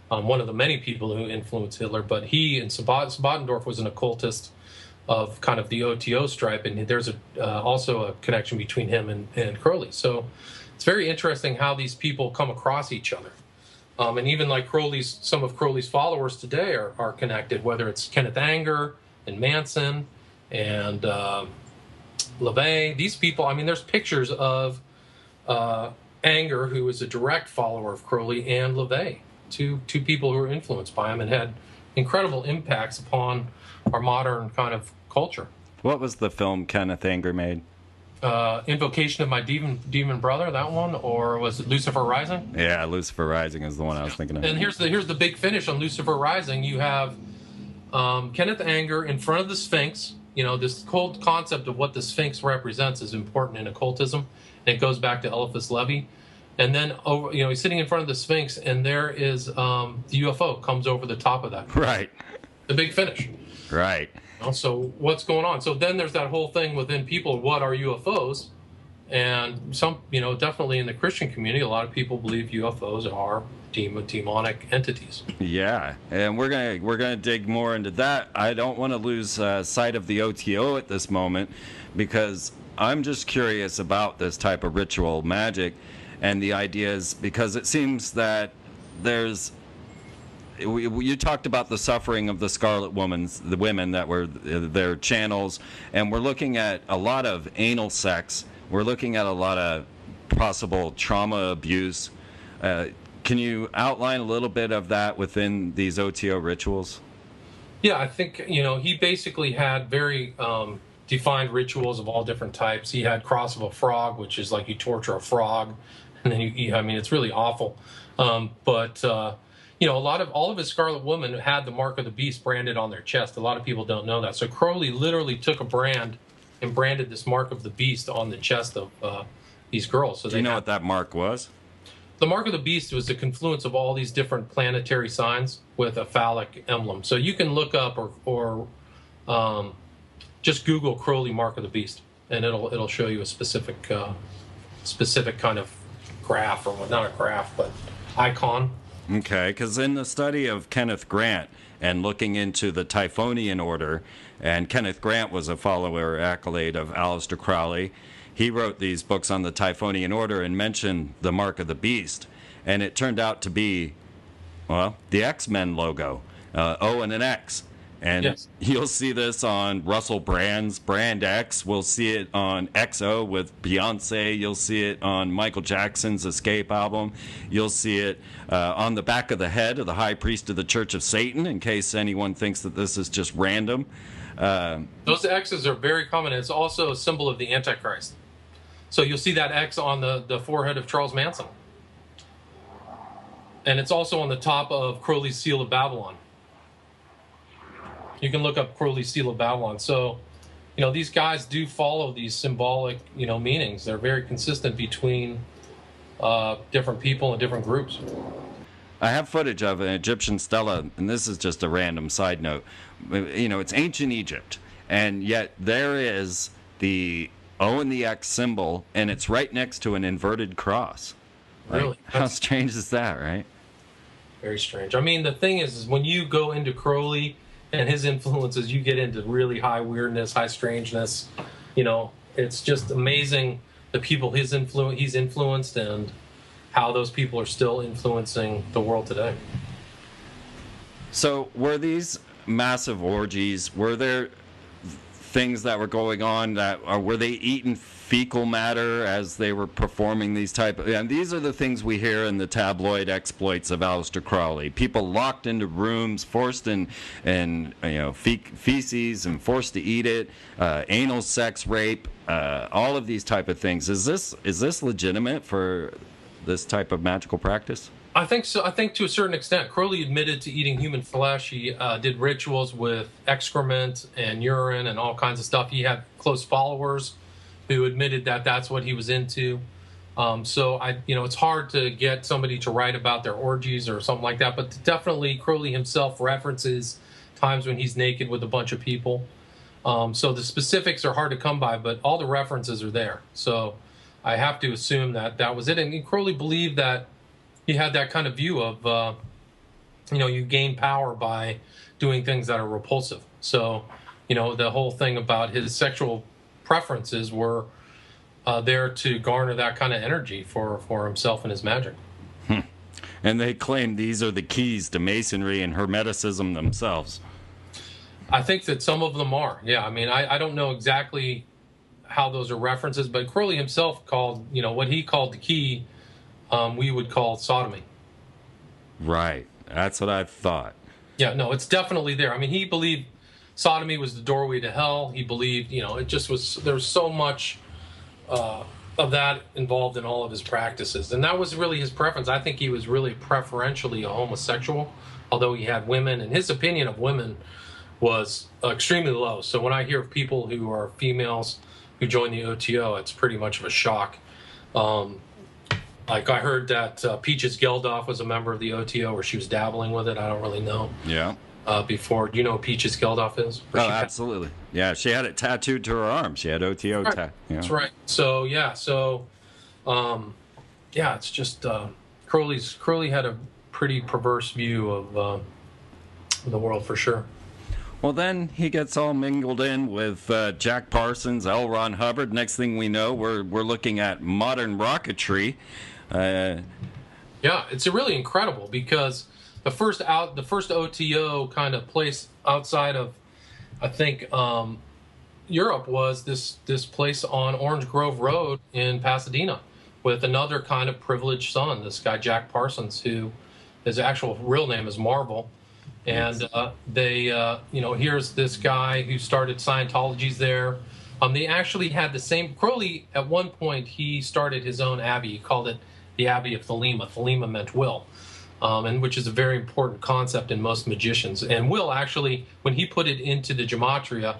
Speaker 3: one of the many people who influenced Hitler. But he and Sabbatendorf was an occultist of kind of the OTO stripe, and there's also a connection between him and Crowley. So it's very interesting how these people come across each other. And even like some of Crowley's followers today are connected, whether it's Kenneth Anger and Manson and LaVey. These people, I mean, there's pictures of Anger, who is a direct follower of Crowley, and LaVey, two people who were influenced by him and had incredible impacts upon our modern kind of culture.
Speaker 2: What was the film Kenneth Anger made?
Speaker 3: Invocation of My Demon Brother, that one, or was it Lucifer Rising?
Speaker 2: Yeah, Lucifer Rising is the one I was thinking of.
Speaker 3: And here's the big finish on Lucifer Rising. You have Kenneth Anger in front of the Sphinx. You know, this whole concept of what the Sphinx represents is important in occultism, and it goes back to Eliphas Levi. And then, he's sitting in front of the Sphinx, and there is the UFO comes over the top of that.
Speaker 2: Right.
Speaker 3: The big finish.
Speaker 2: Right.
Speaker 3: So what's going on? So then there's that whole thing within people, what are UFOs? And some, definitely in the Christian community, a lot of people believe UFOs are demonic entities.
Speaker 2: Yeah, and we're gonna dig more into that. I don't want to lose sight of the OTO at this moment, because I'm just curious about this type of ritual magic and the ideas, because it seems that you talked about the suffering of the Scarlet the women that were their channels, and we're looking at a lot of anal sex. We're looking at a lot of possible trauma abuse. Can you outline a little bit of that within these OTO rituals?
Speaker 3: Yeah, I think, he basically had very defined rituals of all different types. He had Cross of a Frog, which is like you torture a frog, and then it's really awful. But all of his Scarlet Women had the mark of the beast branded on their chest. A lot of people don't know that. So Crowley literally took a brand and branded this mark of the beast on the chest of these girls. So
Speaker 2: do you know what that mark was?
Speaker 3: The mark of the beast was the confluence of all these different planetary signs with a phallic emblem. So you can look up or just Google Crowley mark of the beast, and it'll show you a specific kind of graph, or not a graph, but icon.
Speaker 2: Okay, because in the study of Kenneth Grant and looking into the Typhonian order, and Kenneth Grant was a follower accolade of Aleister Crowley, he wrote these books on the Typhonian order and mentioned the mark of the beast, and it turned out to be, well, the X-Men logo, O and an X. And yes, you'll see this on Russell Brand's Brand X. We'll see it on XO with Beyonce. You'll see it on Michael Jackson's Escape album. You'll see it on the back of the head of the High Priest of the Church of Satan, in case anyone thinks that this is just random.
Speaker 3: Those X's are very common. It's also a symbol of the Antichrist. So you'll see that X on the forehead of Charles Manson. And it's also on the top of Crowley's Seal of Babylon. You can look up Crowley's Seal of Babylon. So, these guys do follow these symbolic, meanings. They're very consistent between different people and different groups.
Speaker 2: I have footage of an Egyptian stela, and this is just a random side note. It's ancient Egypt, and yet there is the O and the X symbol, and it's right next to an inverted cross.
Speaker 3: Really?
Speaker 2: How strange is that, right?
Speaker 3: Very strange. I mean, the thing is when you go into Crowley and his influences, you get into really high weirdness, high strangeness. It's just amazing the people he's influenced and how those people are still influencing the world today.
Speaker 2: So were these massive orgies, were there things that were going on were they eating fecal matter as they were performing these and these are the things we hear in the tabloid exploits of Aleister Crowley. People locked into rooms, forced in feces and forced to eat it, anal sex, rape, all of these type of things. Is this legitimate for this type of magical practice?
Speaker 3: I think so. I think to a certain extent, Crowley admitted to eating human flesh. He did rituals with excrement and urine and all kinds of stuff. He had close followers who admitted that that's what he was into. So it's hard to get somebody to write about their orgies or something like that. But definitely, Crowley himself references times when he's naked with a bunch of people. So the specifics are hard to come by, but all the references are there. So I have to assume that was it. And Crowley believed that he had that kind of view of, you gain power by doing things that are repulsive. So, the whole thing about his sexual preferences were there to garner that kind of energy for himself and his magic.
Speaker 2: And they claim these are the keys to masonry and hermeticism themselves.
Speaker 3: I think that some of them are. Yeah, I mean, I don't know exactly how those are references, but Crowley himself called, what he called the key, we would call sodomy.
Speaker 2: Right. That's what I thought.
Speaker 3: Yeah, no, it's definitely there. I mean, he believed sodomy was the doorway to hell. He believed, it just was, there was so much of that involved in all of his practices. And that was really his preference. I think he was really preferentially a homosexual, although he had women, and his opinion of women was extremely low. So when I hear of people who are females who join the OTO, it's pretty much of a shock. Like I heard that Peaches Geldof was a member of the OTO, or she was dabbling with it. I don't really know. Yeah. Before, do you know who Peaches Geldof is?
Speaker 2: Absolutely. Yeah, she had it tattooed to her arm. She had OTO
Speaker 3: tattooed. That's right. So it's just Crowley had a pretty perverse view of the world for sure.
Speaker 2: Well, then he gets all mingled in with Jack Parsons, L. Ron Hubbard. Next thing we know, we're looking at modern rocketry.
Speaker 3: Yeah, it's really incredible because the first OTO kind of place outside of, I think, Europe was this place on Orange Grove Road in Pasadena with another kind of privileged son, this guy Jack Parsons, who his actual real name is Marvel. And here's this guy who started Scientologies there. They actually had the same. Crowley, at one point, he started his own abbey. He called it the Abbey of Thelema. Thelema meant will, and which is a very important concept in most magicians. And will actually, when he put it into the gematria,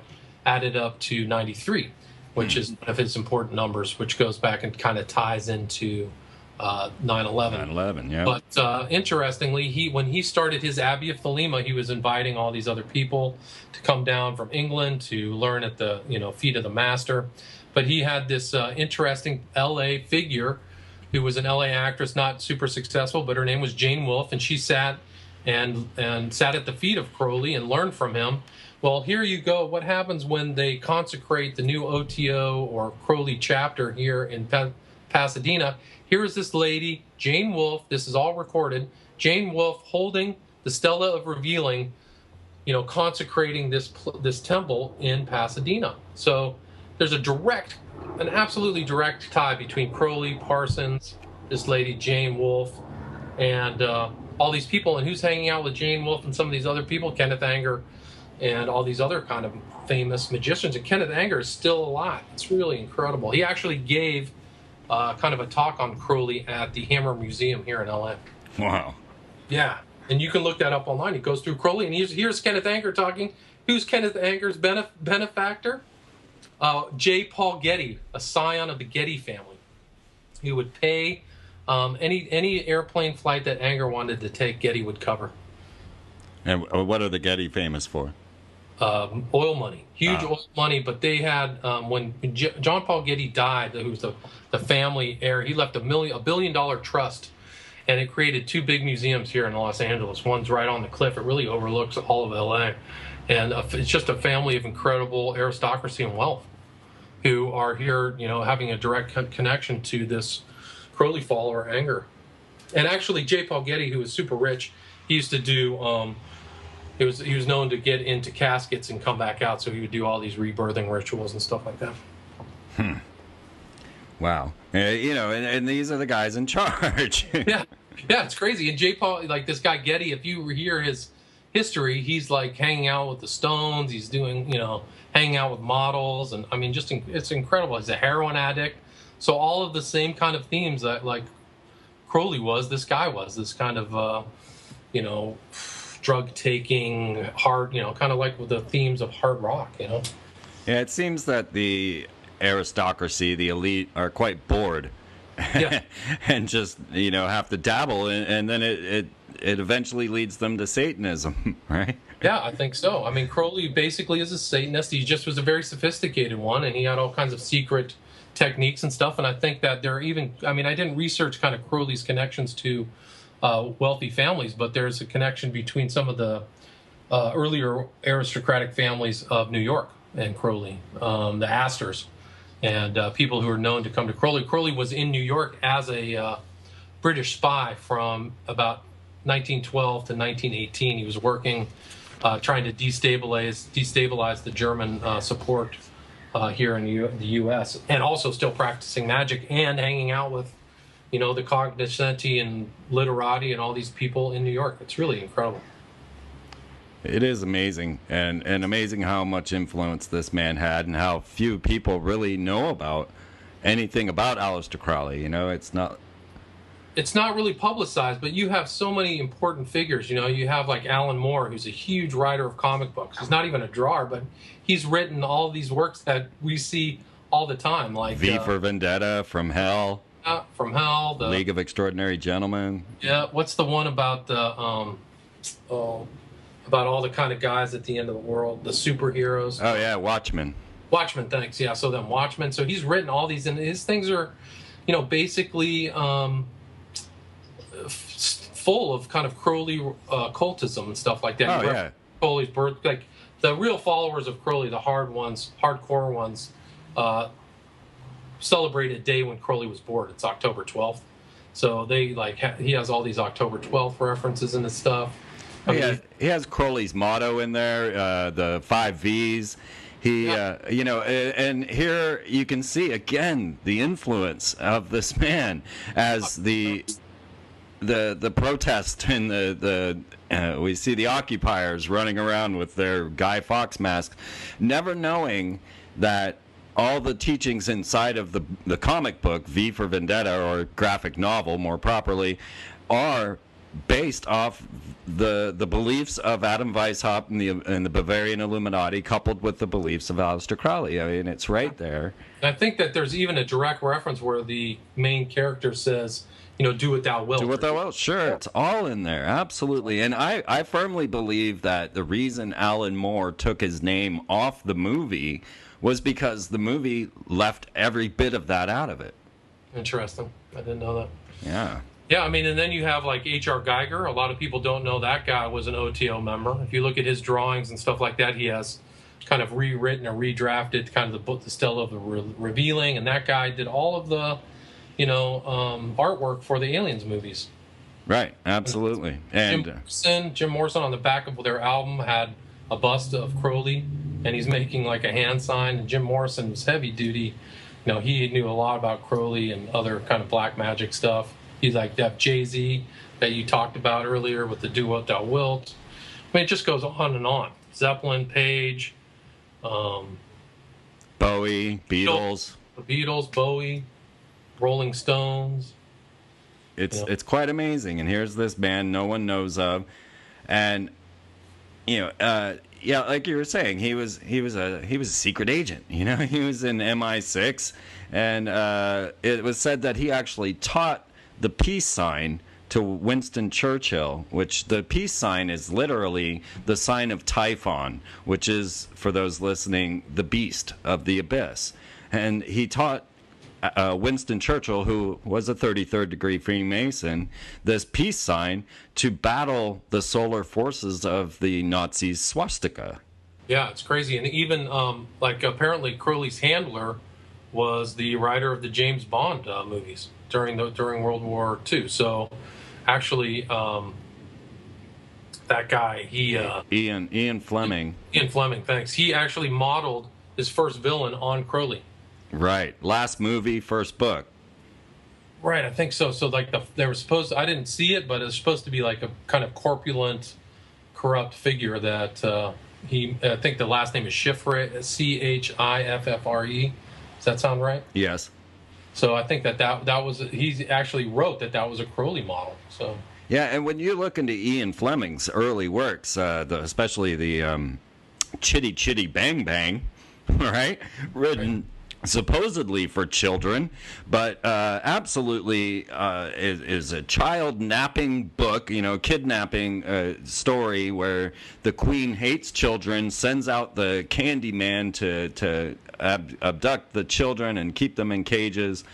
Speaker 3: added up to 93, which is one of his important numbers, which goes back and kind of ties into 9/11.
Speaker 2: 9/11, yeah.
Speaker 3: But interestingly, when he started his Abbey of Thelema, he was inviting all these other people to come down from England to learn at the feet of the master. But he had this interesting L.A. figure who was an L.A. actress, not super successful, but her name was Jane Wolfe, and she sat at the feet of Crowley and learned from him. Well, here you go. What happens when they consecrate the new OTO or Crowley chapter here in Pasadena? Here is this lady, Jane Wolfe. This is all recorded. Jane Wolfe holding the Stela of Revealing, consecrating this temple in Pasadena. So there's an absolutely direct tie between Crowley, Parsons, this lady, Jane Wolfe, and all these people. And who's hanging out with Jane Wolfe and some of these other people? Kenneth Anger and all these other kind of famous magicians. And Kenneth Anger is still alive. It's really incredible. He actually gave kind of a talk on Crowley at the Hammer Museum here in LA.
Speaker 2: Wow.
Speaker 3: Yeah, and you can look that up online. He goes through Crowley, and here's Kenneth Anger talking. Who's Kenneth Anger's benefactor? J. Paul Getty, a scion of the Getty family. He would pay any airplane flight that Anger wanted to take, Getty would cover.
Speaker 2: And what are the Getty famous for?
Speaker 3: Oil money, huge oil money. But they had when John Paul Getty died, who was the family heir, he left $1 billion trust, and it created 2 big museums here in Los Angeles. One's right on the cliff; it really overlooks all of LA, and it's just a family of incredible aristocracy and wealth who are here, having a direct connection to this Crowley follower Anger. And actually, J. Paul Getty, who was super rich, he used to do. He was known to get into caskets and come back out, so he would do all these rebirthing rituals and stuff like that.
Speaker 2: Wow. And these are the guys in charge.
Speaker 3: Yeah, it's crazy. And J. Paul, like this guy Getty, if you hear his history, he's like hanging out with the Stones. He's doing, hanging out with models, and I mean, it's incredible. He's a heroin addict. So all of the same kind of themes that like Crowley was, this guy was this kind of, drug taking, hard, kind of like with the themes of hard rock, Yeah,
Speaker 2: it seems that the aristocracy, the elite, are quite bored,
Speaker 3: Yeah.
Speaker 2: and just have to dabble, and then it eventually leads them to Satanism, right?
Speaker 3: Yeah, I think so. I mean, Crowley basically is a Satanist. He just was a very sophisticated one, and he had all kinds of secret techniques and stuff. And I think that there are even, I mean, I didn't research kind of Crowley's connections to wealthy families, but there's a connection between some of the earlier aristocratic families of New York and Crowley, the Astors, and people who are known to come to Crowley. Crowley was in New York as a British spy from about 1912 to 1918. He was working, trying to destabilize the German support here in the U.S., and also still practicing magic and hanging out with the cognoscenti and literati and all these people in New York. It's really incredible.
Speaker 2: It is amazing, and amazing how much influence this man had, and how few people really know about anything about Aleister Crowley. It's not really publicized, but you have so many important figures. You have like Alan Moore, who's a huge writer of comic books. He's not even a drawer, but he's written all these works that we see all the time, like V for Vendetta, From Hell.
Speaker 3: From Hell, the
Speaker 2: League of Extraordinary Gentlemen.
Speaker 3: Yeah, what's the one about the about all the kind of guys at the end of the world, the superheroes?
Speaker 2: Oh yeah, Watchmen.
Speaker 3: Watchmen, thanks. Yeah, so then Watchmen. So he's written all these, and his things are, basically full of kind of Crowley cultism and stuff like that.
Speaker 2: Oh yeah.
Speaker 3: Crowley's birth, like the real followers of Crowley, the hardcore ones. Celebrate a day when Crowley was born. It's October 12th. So they he has all these October 12th references in his stuff.
Speaker 2: He has Crowley's motto in there, the 5 V's. And here you can see again the influence of this man as the protest and we see the occupiers running around with their Guy Fawkes masks, never knowing that all the teachings inside of the comic book, V for Vendetta, or graphic novel more properly, are based off the beliefs of Adam Weishaupt and the Bavarian Illuminati, coupled with the beliefs of Aleister Crowley. I mean, it's right there.
Speaker 3: I think that there's even a direct reference where the main character says, do what thou wilt.
Speaker 2: Do what thou wilt. Sure, it's all in there, absolutely. And I firmly believe that the reason Alan Moore took his name off the movie was because the movie left every bit of that out of it.
Speaker 3: Interesting. I didn't know that.
Speaker 2: Yeah.
Speaker 3: Yeah, I mean, and then you have like H.R. Geiger. A lot of people don't know that guy was an OTO member. If you look at his drawings and stuff like that, he has kind of rewritten or redrafted kind of the book, the Stella of the Revealing, and that guy did all of the, artwork for the Aliens movies.
Speaker 2: Right, absolutely. And
Speaker 3: Jim Morrison on the back of their album had a bust of Crowley, and he's making like a hand sign. And Jim Morrison was heavy duty. He knew a lot about Crowley and other kind of black magic stuff. He's like that Jay-Z that you talked about earlier with the Do What Thou Wilt. I mean, it just goes on and on. Zeppelin, Page,
Speaker 2: Bowie, Beatles.
Speaker 3: The Beatles, Bowie, Rolling Stones.
Speaker 2: It's quite amazing. And here's this band no one knows of, and yeah, like you were saying, he was a secret agent. He was in MI6, and it was said that he actually taught the peace sign to Winston Churchill, which the peace sign is literally the sign of Typhon, which is, for those listening, the beast of the abyss. And he taught Winston Churchill, who was a 33rd degree Freemason, this peace sign to battle the solar forces of the Nazis' swastika.
Speaker 3: Yeah, it's crazy. And even apparently Crowley's handler was the writer of the James Bond movies during World War II. So actually, that guy, he
Speaker 2: Ian Fleming.
Speaker 3: Ian Fleming, thanks. He actually modeled his first villain on Crowley.
Speaker 2: Right. Last movie, first book.
Speaker 3: Right, I think so. So they were supposed to, I didn't see it, but it was supposed to be like a kind of corpulent, corrupt figure that I think the last name is Chiffre, Chiffre. Does that sound right?
Speaker 2: Yes.
Speaker 3: So I think that was, he actually wrote that was a Crowley model. So
Speaker 2: yeah, and when you look into Ian Fleming's early works, especially the Chitty Chitty Bang Bang, right? Written supposedly for children, but absolutely is a child napping book, kidnapping story where the queen hates children, sends out the candy man to abduct the children and keep them in cages.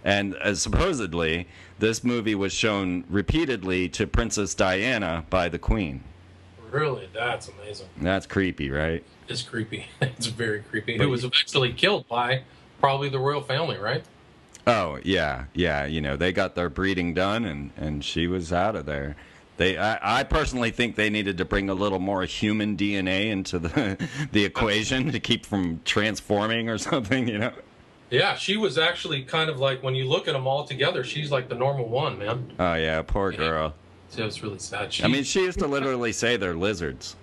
Speaker 2: And supposedly this movie was shown repeatedly to Princess Diana by the queen.
Speaker 3: Really? That's amazing.
Speaker 2: That's creepy, right?
Speaker 3: It's creepy. It's very creepy. It was eventually killed by probably the royal family, right?
Speaker 2: Oh, yeah. They got their breeding done, and she was out of there. I personally think they needed to bring a little more human DNA into the equation to keep from transforming or something,
Speaker 3: Yeah, she was actually kind of like, when you look at them all together, she's like the normal one, man.
Speaker 2: Oh, yeah, poor girl.
Speaker 3: So it's really sad.
Speaker 2: She used to literally say they're lizards.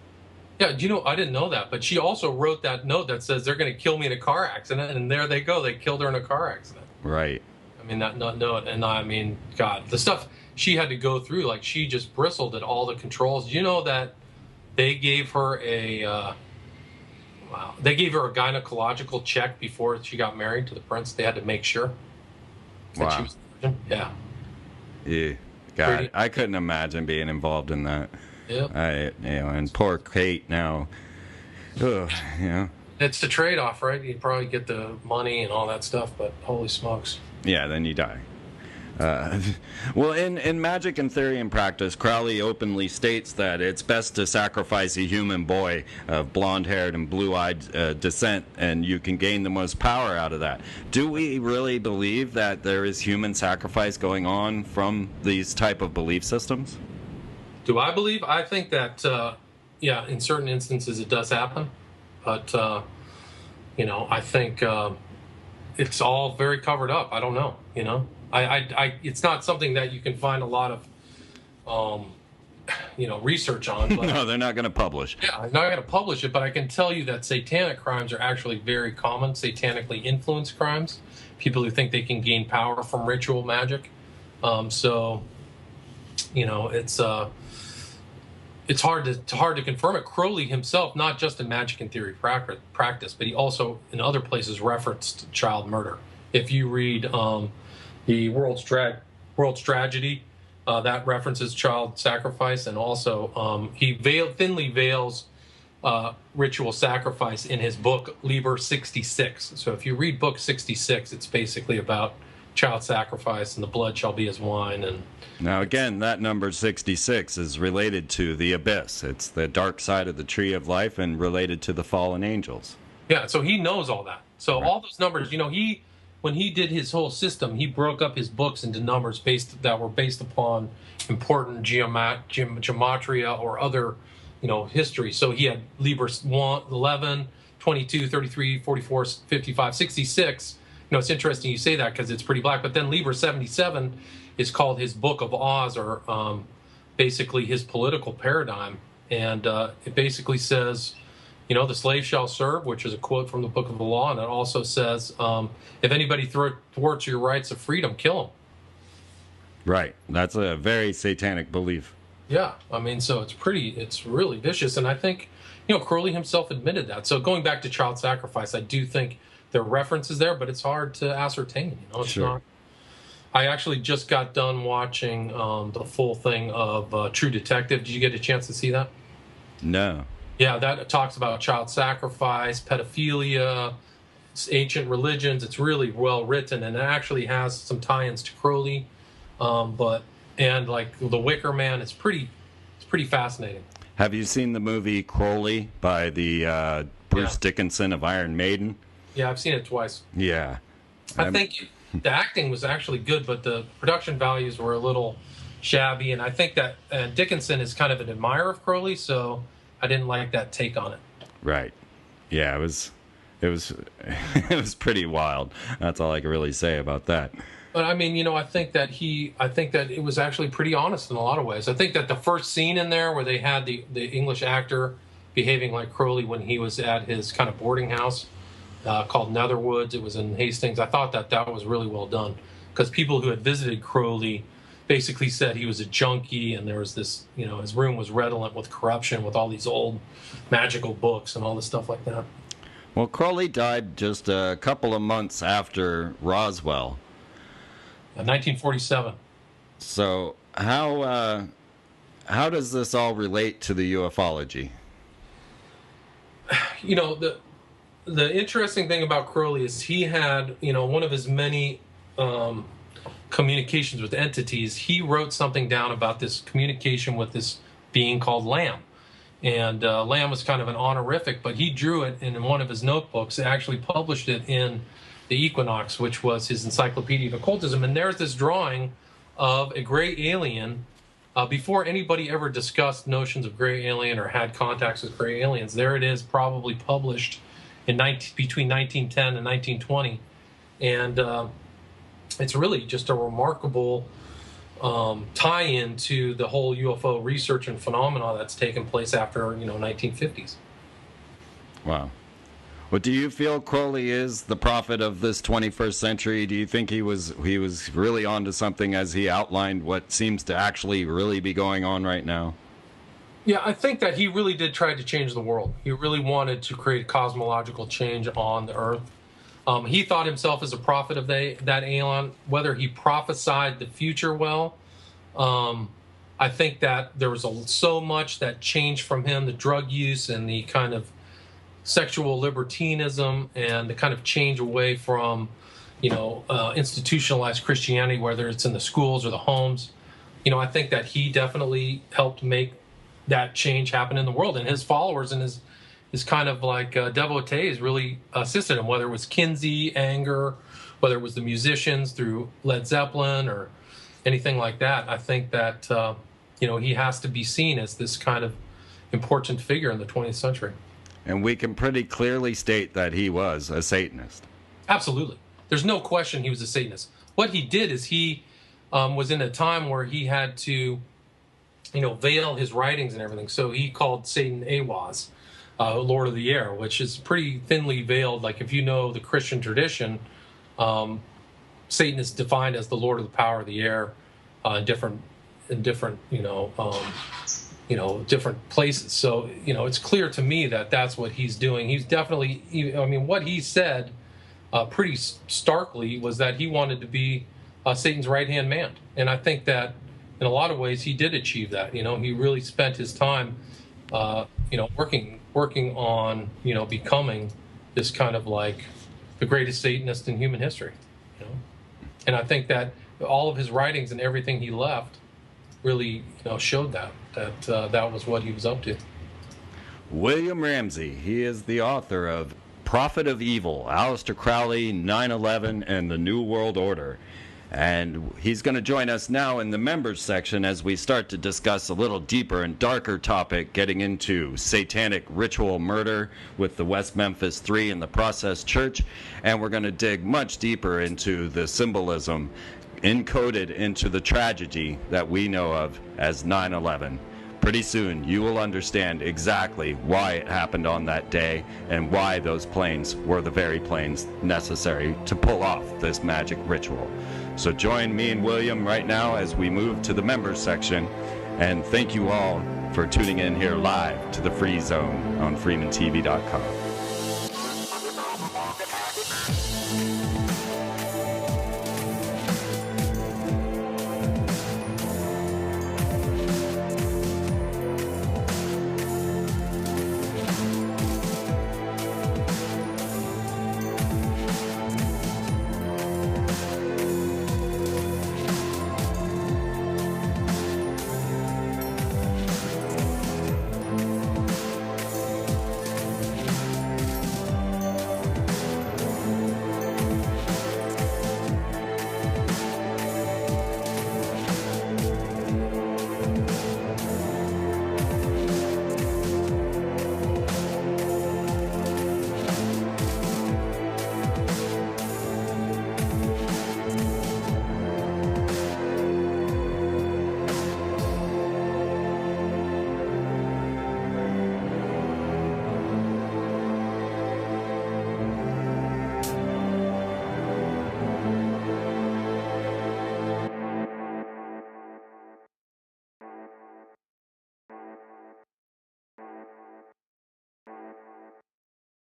Speaker 3: Yeah, I didn't know that, but she also wrote that note that says they're going to kill me in a car accident, and there they go. They killed her in a car accident.
Speaker 2: Right.
Speaker 3: I mean, God, the stuff she had to go through, like she just bristled at all the controls. You know that they gave her a gynecological check before she got married to the prince. They had to make sure that she was a virgin. Yeah.
Speaker 2: Yeah. God, I couldn't imagine being involved in that.
Speaker 3: Yeah.
Speaker 2: And poor Kate now. Ugh,
Speaker 3: It's the trade-off, right? You probably get the money and all that stuff, but holy smokes.
Speaker 2: Yeah, then you die. Well, in Magic and Theory and Practice, Crowley openly states that it's best to sacrifice a human boy of blonde-haired and blue-eyed descent, and you can gain the most power out of that. Do we really believe that there is human sacrifice going on from these type of belief systems?
Speaker 3: Do I believe? I think that, in certain instances it does happen. But, I think it's all very covered up. I don't know, it's not something that you can find a lot of, research on. But,
Speaker 2: no, they're not going to publish.
Speaker 3: Yeah, I'm not going to publish it, but I can tell you that satanic crimes are actually very common, satanically influenced crimes, people who think they can gain power from ritual magic. It's hard to confirm it. Crowley himself, not just in Magic and Theory practice, but he also in other places referenced child murder. If you read the World's Tragedy, that references child sacrifice, and also he thinly veils ritual sacrifice in his book Liber 66. So if you read book 66, it's basically about child sacrifice, and the blood shall be as wine. And
Speaker 2: now again, that number 66 is related to the abyss. It's the dark side of the tree of life and related to the fallen angels.
Speaker 3: Yeah, so he knows all that. So all those numbers, when he did his whole system, he broke up his books into numbers that were based upon important gematria or other, history. So he had Liber 1, 11, 22, 33, 44, 55, 66. It's interesting you say that because it's pretty black. But then Liber 77 is called his Book of Oz, or basically his political paradigm. And it basically says, the slave shall serve, which is a quote from the Book of the Law. And it also says, if anybody thwarts your rights of freedom, kill him.
Speaker 2: Right. That's a very satanic belief.
Speaker 3: Yeah, I mean, so it's really vicious, and I think, Crowley himself admitted that. So going back to child sacrifice, I do think there are references there, but it's hard to ascertain. It's
Speaker 2: Sure.
Speaker 3: not. I actually just got done watching the full thing of True Detective. Did you get a chance to see that?
Speaker 2: No.
Speaker 3: Yeah, that talks about child sacrifice, pedophilia, ancient religions. It's really well written, and it actually has some tie-ins to Crowley, and like The Wicker Man. It's pretty fascinating.
Speaker 2: Have you seen the movie Crowley by the Bruce
Speaker 3: Yeah.
Speaker 2: Dickinson of Iron Maiden?
Speaker 3: Yeah, I've seen it twice.
Speaker 2: Yeah.
Speaker 3: I think the acting was actually good, but the production values were a little shabby, and I think that Dickinson is kind of an admirer of Crowley, so I didn't like that take on it.
Speaker 2: Right. Yeah, it was it was pretty wild. That's all I can really say about that.
Speaker 3: But I mean, I think that it was actually pretty honest in a lot of ways. I think that the first scene in there where they had the English actor behaving like Crowley when he was at his kind of boarding house called Netherwoods, it was in Hastings. I thought that was really well done, because people who had visited Crowley basically said he was a junkie, and there was this, his room was redolent with corruption, with all these old magical books and all this stuff like that.
Speaker 2: Well, Crowley died just a couple of months after Roswell.
Speaker 3: 1947.
Speaker 2: So how does this all relate to the ufology?
Speaker 3: The interesting thing about Crowley is he had, one of his many communications with entities. He wrote something down about this communication with this being called Lamb. And Lamb was kind of an honorific, but he drew it in one of his notebooks, actually published it in the Equinox, which was his encyclopedia of occultism. And there's this drawing of a gray alien. Before anybody ever discussed notions of gray alien or had contacts with gray aliens, there it is, probably published in between 1910 and 1920. And it's really just a remarkable tie-in to the whole UFO research and phenomena that's taken place after 1950s.
Speaker 2: Wow. Well, do you feel Crowley is the prophet of this 21st century? Do you think he was really onto something as he outlined what seems to actually really be going on right now?
Speaker 3: Yeah, I think that he really did try to change the world. He really wanted to create cosmological change on the Earth. He thought himself as a prophet of that aeon. Whether he prophesied the future well, I think that there was so much that changed from him, the drug use and the kind of sexual libertinism and the kind of change away from, institutionalized Christianity, whether it's in the schools or the homes. I think that he definitely helped make that change happen in the world, and his followers and his kind of like devotees really assisted him, whether it was Kinsey, Anger, whether it was the musicians through Led Zeppelin or anything like that. I think that, he has to be seen as this kind of important figure in the 20th century.
Speaker 2: And we can pretty clearly state that he was a Satanist.
Speaker 3: Absolutely. There's no question he was a Satanist. What he did is he was in a time where he had to, veil his writings and everything. So he called Satan Awaz, Lord of the Air, which is pretty thinly veiled. Like if you know the Christian tradition, Satan is defined as the Lord of the power of the air, in different different places. So, it's clear to me that that's what he's doing. He's definitely, what he said pretty starkly was that he wanted to be Satan's right-hand man. And I think that in a lot of ways he did achieve that. He really spent his time, working on, becoming this kind of like the greatest Satanist in human history. And I think that all of his writings and everything he left really, showed that was what he was up to.
Speaker 2: William Ramsey, he is the author of Prophet of Evil, Aleister Crowley, 9/11, and the New World Order. And he's going to join us now in the members section as we start to discuss a little deeper and darker topic, getting into satanic ritual murder with the West Memphis 3 and the Process Church. And we're going to dig much deeper into the symbolism encoded into the tragedy that we know of as 9/11. Pretty soon, you will understand exactly why it happened on that day and why those planes were the very planes necessary to pull off this magic ritual. So join me and William right now as we move to the members section. And thank you all for tuning in here live to the Free Zone on FreemanTV.com.